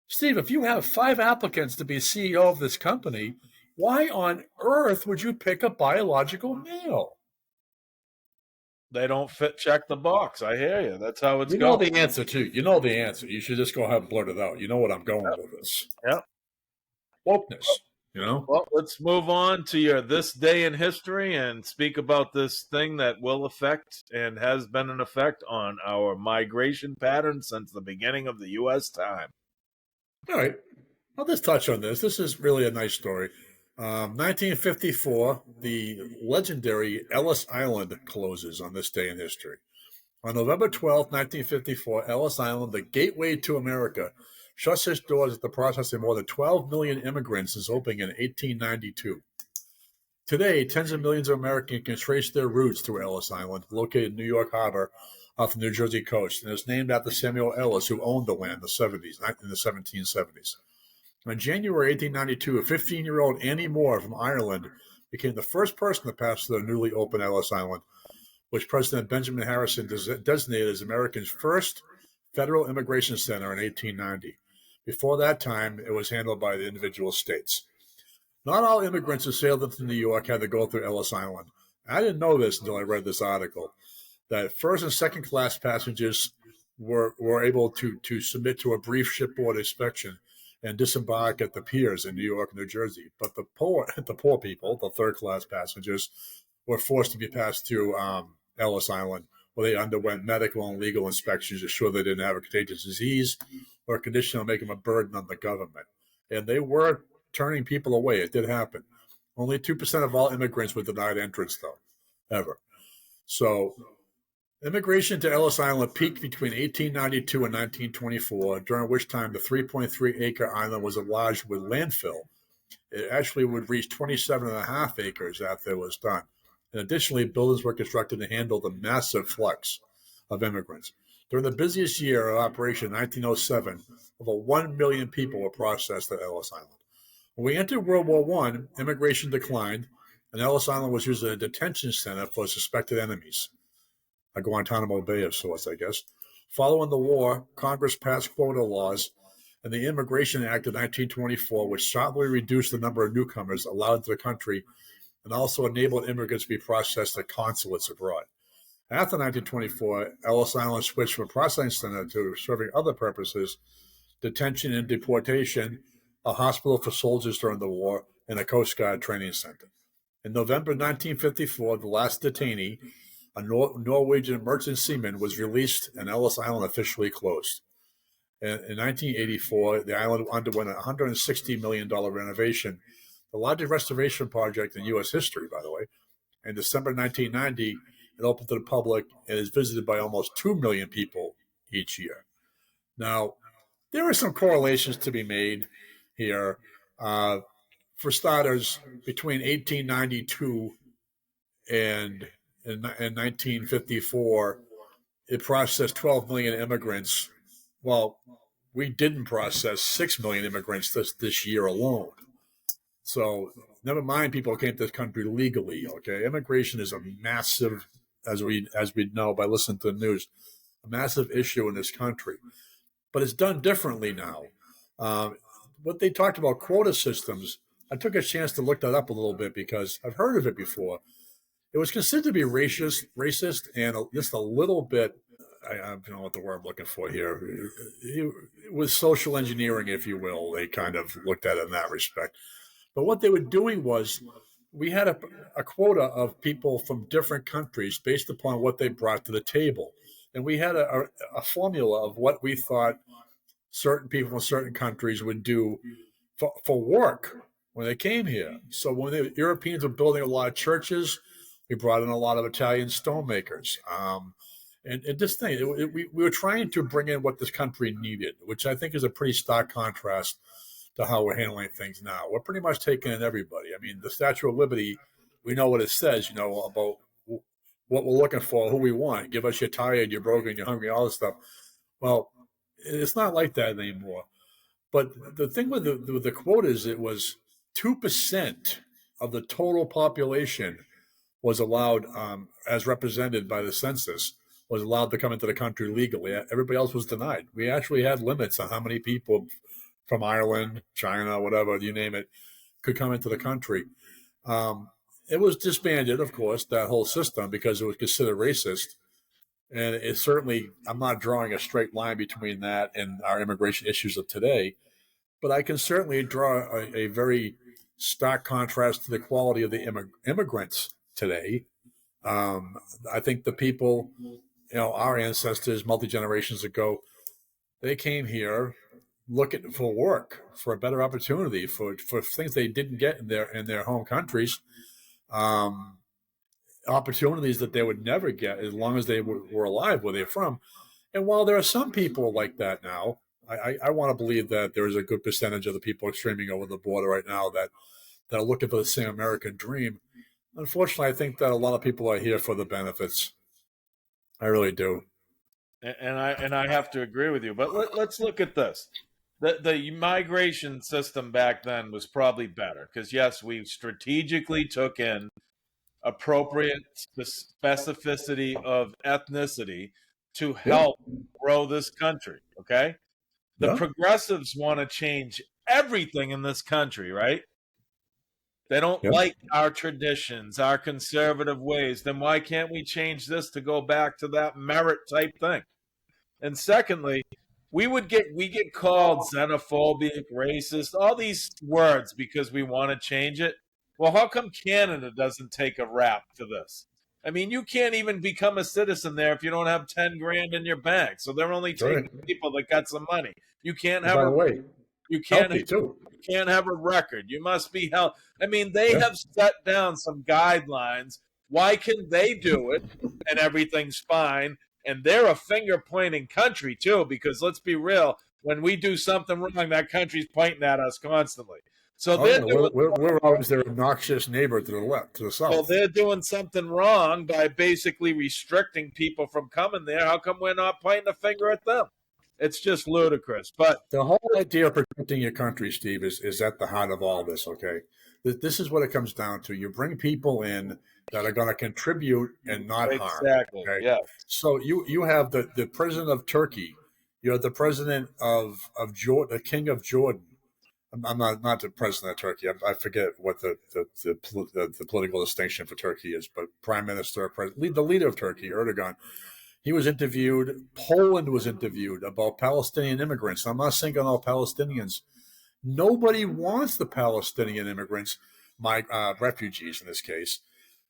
Steve, if you have 5 applicants to be CEO of this company, why on earth would you pick a biological male? They don't check the box. I hear you. That's how it's You know going. the answer, too. You know the answer. You should just go ahead and blurt it out. You know what I'm going with this. Yep. Wokeness, you know? Well, let's move on to your this day in history and speak about this thing that will affect and has been an effect on our migration patterns since the beginning of the U.S. time. All right. I'll just touch on this. This is really a nice story. 1954, the legendary Ellis Island closes on this day in history. On November 12, 1954, Ellis Island, the gateway to America, shuts its doors after processing more than 12 million immigrants since opening in 1892. Today, tens of millions of Americans can trace their roots through Ellis Island, located in New York Harbor off the New Jersey coast, and is named after Samuel Ellis, who owned the land in the 1770s. In January 1892, a 15-year-old Annie Moore from Ireland became the first person to pass through the newly opened Ellis Island, which President Benjamin Harrison designated as America's first federal immigration center in 1890. Before that time, it was handled by the individual states. Not all immigrants who sailed into New York had to go through Ellis Island. I didn't know this until I read this article, that first and second class passengers were able to submit to a brief shipboard inspection and disembark at the piers in New York and New Jersey. But the poor people, the third class passengers, were forced to be passed through Ellis Island, where they underwent medical and legal inspections to ensure they didn't have a contagious disease or a condition that would make them a burden on the government. And they were turning people away. It did happen. Only 2% of all immigrants were denied entrance, though, ever. So immigration to Ellis Island peaked between 1892 and 1924, during which time the 3.3-acre island was enlarged with landfill. It actually would reach 27.5 acres after it was done. And additionally, buildings were constructed to handle the massive flux of immigrants. During the busiest year of operation, 1907, over 1 million people were processed at Ellis Island. When we entered World War I, immigration declined, and Ellis Island was used as a detention center for suspected enemies. A Guantanamo Bay of sorts, I guess. Following the war, Congress passed quota laws and the Immigration Act of 1924, which sharply reduced the number of newcomers allowed into the country and also enabled immigrants to be processed at consulates abroad. After 1924, Ellis Island switched from a processing center to serving other purposes, detention and deportation, a hospital for soldiers during the war, and a Coast Guard training center. In November 1954, the last detainee, a Norwegian merchant seaman, was released and Ellis Island officially closed. In 1984, the island underwent a $160 million renovation, the largest restoration project in U.S. history, by the way. In December 1990, it opened to the public and is visited by almost 2 million people each year. Now, there are some correlations to be made here. For starters, between 1892 and 1954, it processed 12 million immigrants. Well, we didn't process 6 million immigrants this year alone. So never mind people came to this country legally, okay? Immigration is a massive, as we know by listening to the news, a massive issue in this country. But it's done differently now. What they talked about quota systems, I took a chance to look that up a little bit because I've heard of it before. It was considered to be racist and just a little bit, I don't know what the word I'm looking for here. It was social engineering, if you will. They kind of looked at it in that respect. But what they were doing was we had a quota of people from different countries based upon what they brought to the table. And we had a formula of what we thought certain people from certain countries would do for work when they came here. So when the Europeans were building a lot of churches, we brought in a lot of Italian stonemakers. And this thing, we were trying to bring in what this country needed, which I think is a pretty stark contrast to how we're handling things now. We're pretty much taking in everybody. I mean, the Statue of Liberty, we know what it says, about what we're looking for, who we want. Give us your tired, you're broken, you're hungry, all this stuff. Well, it's not like that anymore. But the thing with the quotas, it was 2% of the total population was allowed, as represented by the census, was allowed to come into the country legally. Everybody else was denied. We actually had limits on how many people from Ireland, China, whatever, you name it, could come into the country. It was disbanded, of course, that whole system, because it was considered racist. And it certainly, I'm not drawing a straight line between that and our immigration issues of today, but I can certainly draw a very stark contrast to the quality of the immigrants today. I think the people, our ancestors, multi generations ago, they came here looking for work, for a better opportunity, for things they didn't get in their home countries, opportunities that they would never get as long as they were alive where they're from. And while there are some people like that now, I want to believe that there is a good percentage of the people streaming over the border right now that are looking for the same American dream. Unfortunately, I think that a lot of people are here for the benefits. I really do. And I have to agree with you. But let's look at this. The migration system back then was probably better because, yes, we strategically took in appropriate specificity of ethnicity to help grow this country. Okay. The progressives want to change everything in this country, right? They don't like our traditions, our conservative ways. Then why can't we change this to go back to that merit type thing? And secondly, we get called xenophobic, racist, all these words because we want to change it. Well, how come Canada doesn't take a rap for this? I mean, you can't even become a citizen there if you don't have 10 grand in your bank. So they're only taking people that got some money. You can't have you can't have a record. You must be held. I mean, they have set down some guidelines. Why can they do it and everything's fine? And they're a finger pointing country too, because let's be real, when we do something wrong, that country's pointing at us constantly. So we're always their obnoxious neighbor to the left, to the south. Well, they're doing something wrong by basically restricting people from coming there. How come we're not pointing a finger at them? It's just ludicrous. But the whole idea of protecting your country, Steve, is at the heart of all this. Okay, this is what it comes down to. You bring people in that are going to contribute and not harm. Exactly. Okay? Yeah. So you have the president of Turkey. You have the president of Jordan, the king of Jordan. I'm not the president of Turkey. I forget what the political distinction for Turkey is, but prime minister, the leader of Turkey, Erdogan. He was interviewed. Poland was interviewed about Palestinian immigrants. I'm not saying all Palestinians. Nobody wants the Palestinian immigrants, refugees in this case,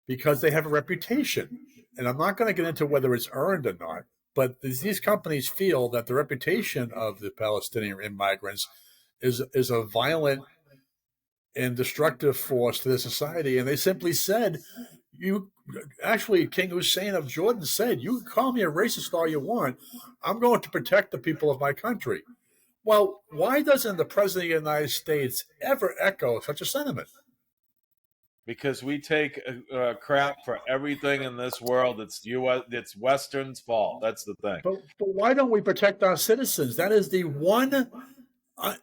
because they have a reputation. And I'm not going to get into whether it's earned or not, but these companies feel that the reputation of the Palestinian immigrants is a violent and destructive force to the society. And they simply said, King Hussein of Jordan said, you can call me a racist all you want. I'm going to protect the people of my country. Well, why doesn't the president of the United States ever echo such a sentiment? Because we take crap for everything in this world. It's Western's fault. That's the thing. But why don't we protect our citizens? That is the one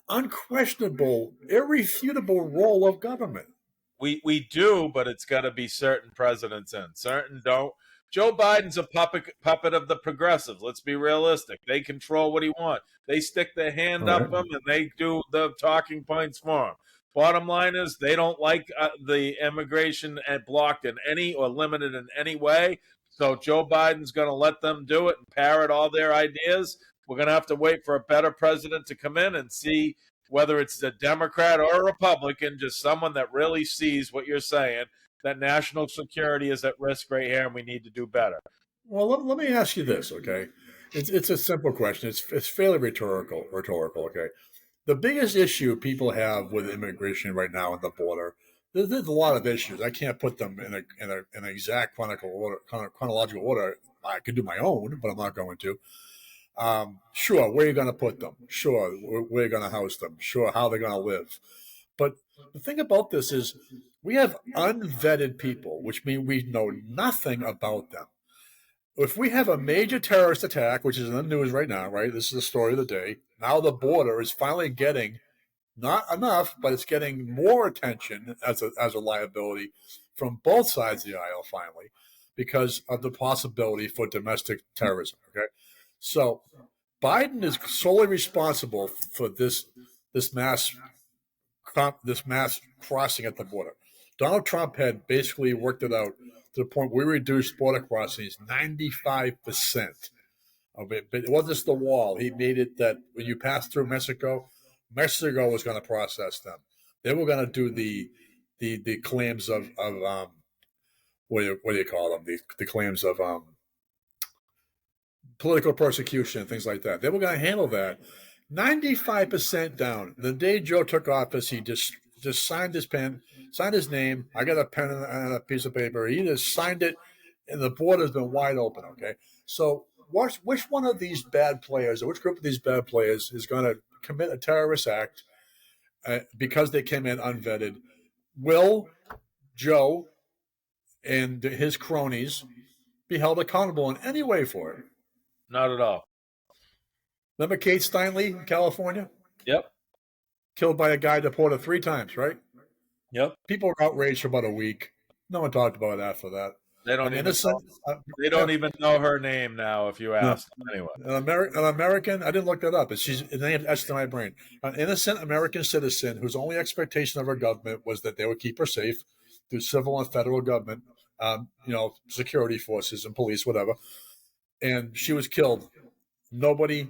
unquestionable, irrefutable role of government. We do, but it's got to be certain presidents in. Certain don't. Joe Biden's a puppet of the progressives. Let's be realistic. They control what he wants. They stick their hand up him, and they do the talking points for him. Bottom line is they don't like the immigration blocked in any or limited in any way. So Joe Biden's going to let them do it and parrot all their ideas. We're going to have to wait for a better president to come in and see whether it's a Democrat or a Republican, just someone that really sees what you're saying, that national security is at risk right here and we need to do better. Well, let me ask you this, okay? It's a simple question. It's fairly rhetorical, okay? The biggest issue people have with immigration right now on the border, there's a lot of issues. I can't put them in an exact chronological order. I could do my own, but I'm not going to. Sure, where are you going to put them? Sure, where are you going to house them? Sure, how they're going to live. But the thing about this is we have unvetted people, which means we know nothing about them. if we have a major terrorist attack, which is in the news right now, right? This is the story of the day. Now the border is finally getting not enough, but it's getting more attention as a liability from both sides of the aisle finally, because of the possibility for domestic terrorism. Okay, so Biden is solely responsible for this mass crossing at the border. Donald Trump had basically worked it out to the point where we reduced border crossings 95% of it. But it wasn't just the wall. He made it that when you pass through Mexico, Mexico was going to process them. They were going to do the claims of what do you call them? The claims of political persecution and things like that. They were going to handle that. 95% down. The day Joe took office, he just signed his pen, signed his name. I got a pen and a piece of paper. He just signed it, and the border's been wide open. Okay, so which one of these bad players, or which group of these bad players, is going to commit a terrorist act because they came in unvetted? Will Joe and his cronies be held accountable in any way for it? Not at all. Remember Kate Steinle in California? Yep. Killed by a guy deported 3 times, right? Yep. People were outraged for about a week. No one talked about it after that. They don't even know her name now. If you ask them, anyway. An American. I didn't look that up. She's etched in my brain. An innocent American citizen whose only expectation of her government was that they would keep her safe through civil and federal government, security forces and police, whatever. And she was killed. Nobody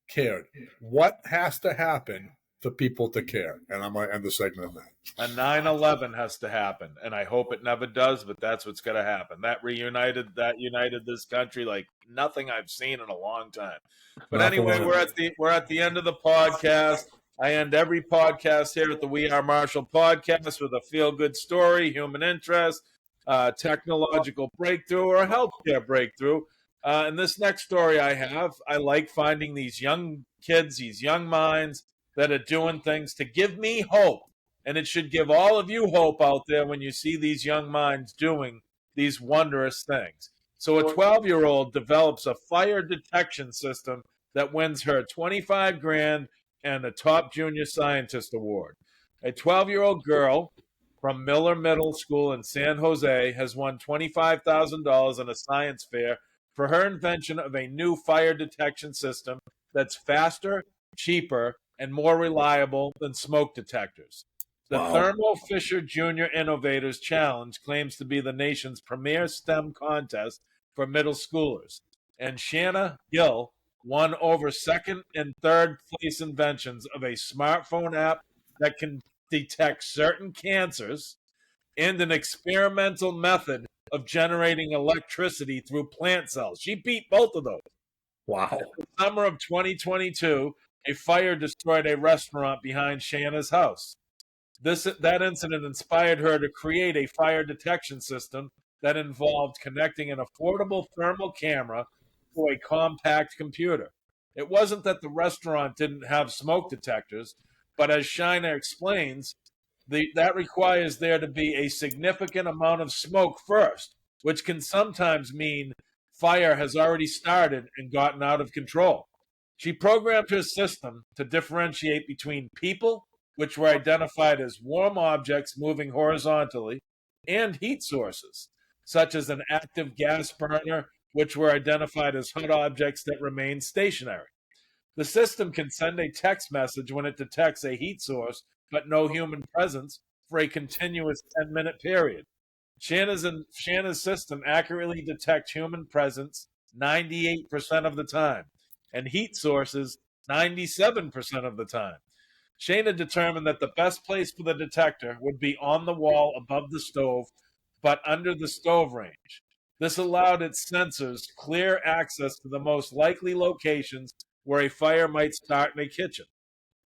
cared. What has to happen for people to care? And I'm going to end the segment on that. A 9/11 has to happen, and I hope it never does, but that's what's going to happen. That united this country like nothing I've seen in a long time. But anyway, we're at the end of the podcast. I end every podcast here at the We Are Marshall podcast with a feel-good story, human interest, technological breakthrough, or a healthcare breakthrough. And this next story I like finding these young kids, these young minds that are doing things to give me hope. And it should give all of you hope out there when you see these young minds doing these wondrous things. So a 12-year-old develops a fire detection system that wins her $25,000 and a top junior scientist award. A 12-year-old girl from Miller Middle School in San Jose has won $25,000 in a science fair for her invention of a new fire detection system that's faster, cheaper, and more reliable than smoke detectors. The Thermo Fisher Junior Innovators Challenge claims to be the nation's premier STEM contest for middle schoolers. And Shanna Gill won over second and third place inventions of a smartphone app that can detect certain cancers and an experimental method of generating electricity through plant cells. She beat both of those. Wow. In the summer of 2022, a fire destroyed a restaurant behind Shanna's house. That incident inspired her to create a fire detection system that involved connecting an affordable thermal camera to a compact computer. It wasn't that the restaurant didn't have smoke detectors, but as Shanna explains, that requires there to be a significant amount of smoke first, which can sometimes mean fire has already started and gotten out of control. She programmed her system to differentiate between people, which were identified as warm objects moving horizontally, and heat sources, such as an active gas burner, which were identified as hot objects that remain stationary. The system can send a text message when it detects a heat source, but no human presence for a continuous 10-minute period. Shanna's system accurately detects human presence 98% of the time, and heat sources 97% of the time. Shanna determined that the best place for the detector would be on the wall above the stove, but under the stove range. This allowed its sensors clear access to the most likely locations where a fire might start in a kitchen.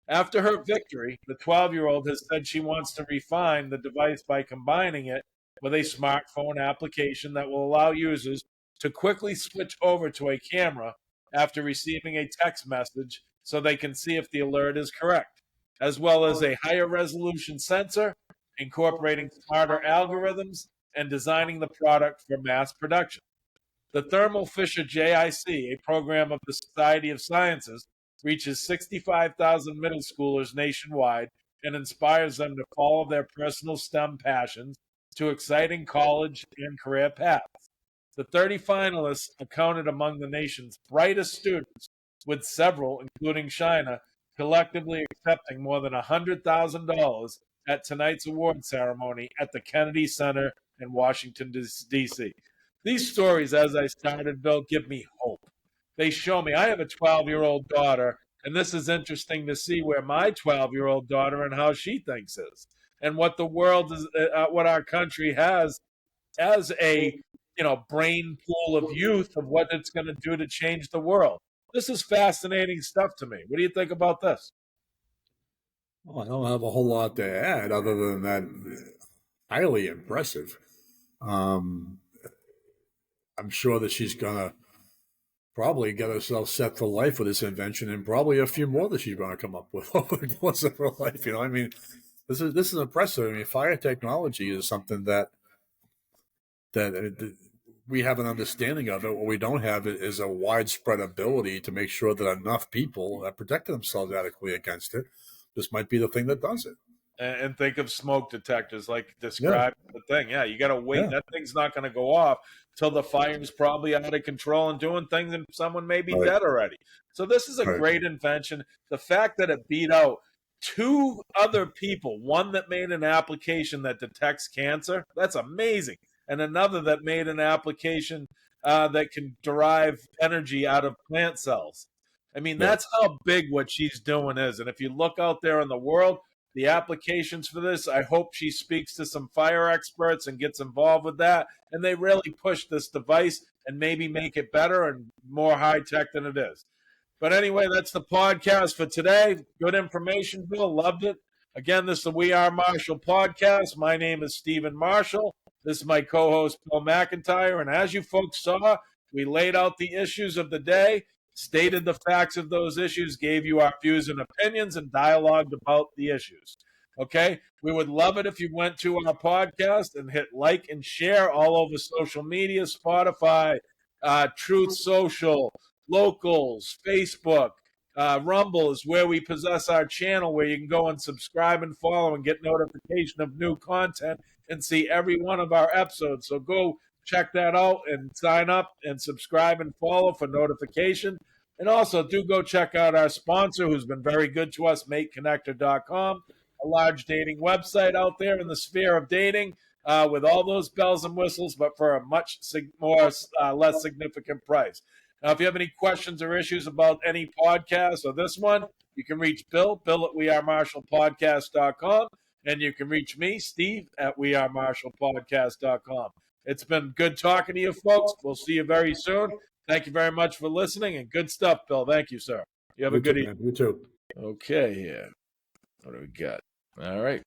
After her victory, the 12-year-old has said she wants to refine the device by combining it with a smartphone application that will allow users to quickly switch over to a camera after receiving a text message so they can see if the alert is correct, as well as a higher resolution sensor, incorporating smarter algorithms, and designing the product for mass production. The Thermo Fisher JIC, a program of the Society of Sciences, reaches 65,000 middle schoolers nationwide and inspires them to follow their personal STEM passions to exciting college and career paths. The 30 finalists are counted among the nation's brightest students, with several, including China, collectively accepting more than $100,000 at tonight's award ceremony at the Kennedy Center in Washington, D.C. These stories, as I started, Bill, give me hope. They show me I have a 12-year-old daughter, and this is interesting to see where my 12-year-old daughter and how she thinks is, and what the world is, what our country has as a brain pool of youth of what it's going to do to change the world. This is fascinating stuff to me. What do you think about this? Well, I don't have a whole lot to add other than that highly impressive. I'm sure that she's gonna probably get herself set for life with this invention, and probably a few more that she's going to come up with over the course of her life. I mean, this is impressive. I mean, fire technology is something that we have an understanding of it. What we don't have is a widespread ability to make sure that enough people have protected themselves adequately against it. This might be the thing that does it. And think of smoke detectors, like describe the thing. Yeah, you got to wait. Yeah. That thing's not going to go off till the fire's probably out of control and doing things, and someone may be dead already. So this is a great invention. The fact that it beat out 2 other people, one that made an application that detects cancer, that's amazing, and another that made an application that can derive energy out of plant cells. I mean, that's how big what she's doing is. And if you look out there in the world, the applications for this, I hope she speaks to some fire experts and gets involved with that, and they really push this device and maybe make it better and more high-tech than it is. But anyway, that's the podcast for today. Good information, Bill. Loved it. Again, this is the We Are Marshall podcast. My name is Stephen Marshall. This is my co-host, Bill McIntyre. And as you folks saw, we laid out the issues of the day, stated the facts of those issues, gave you our views and opinions, and dialogued about the issues. Okay? We would love it if you went to our podcast and hit like and share all over social media, Spotify, Truth Social, Locals, Facebook. Rumble is where we possess our channel, where you can go and subscribe and follow and get notification of new content and see every one of our episodes. So go check that out and sign up and subscribe and follow for notification. And also do go check out our sponsor, who's been very good to us, MateConnector.com, a large dating website out there in the sphere of dating with all those bells and whistles, but for a much less significant price. Now, if you have any questions or issues about any podcast or this one, you can reach Bill at wearemarshallpodcast.com, and you can reach me, Steve, at wearemarshallpodcast.com. It's been good talking to you folks. We'll see you very soon. Thank you very much for listening, and good stuff, Bill. Thank you, sir. You have a good evening. You too. Okay, here. What do we got? All right.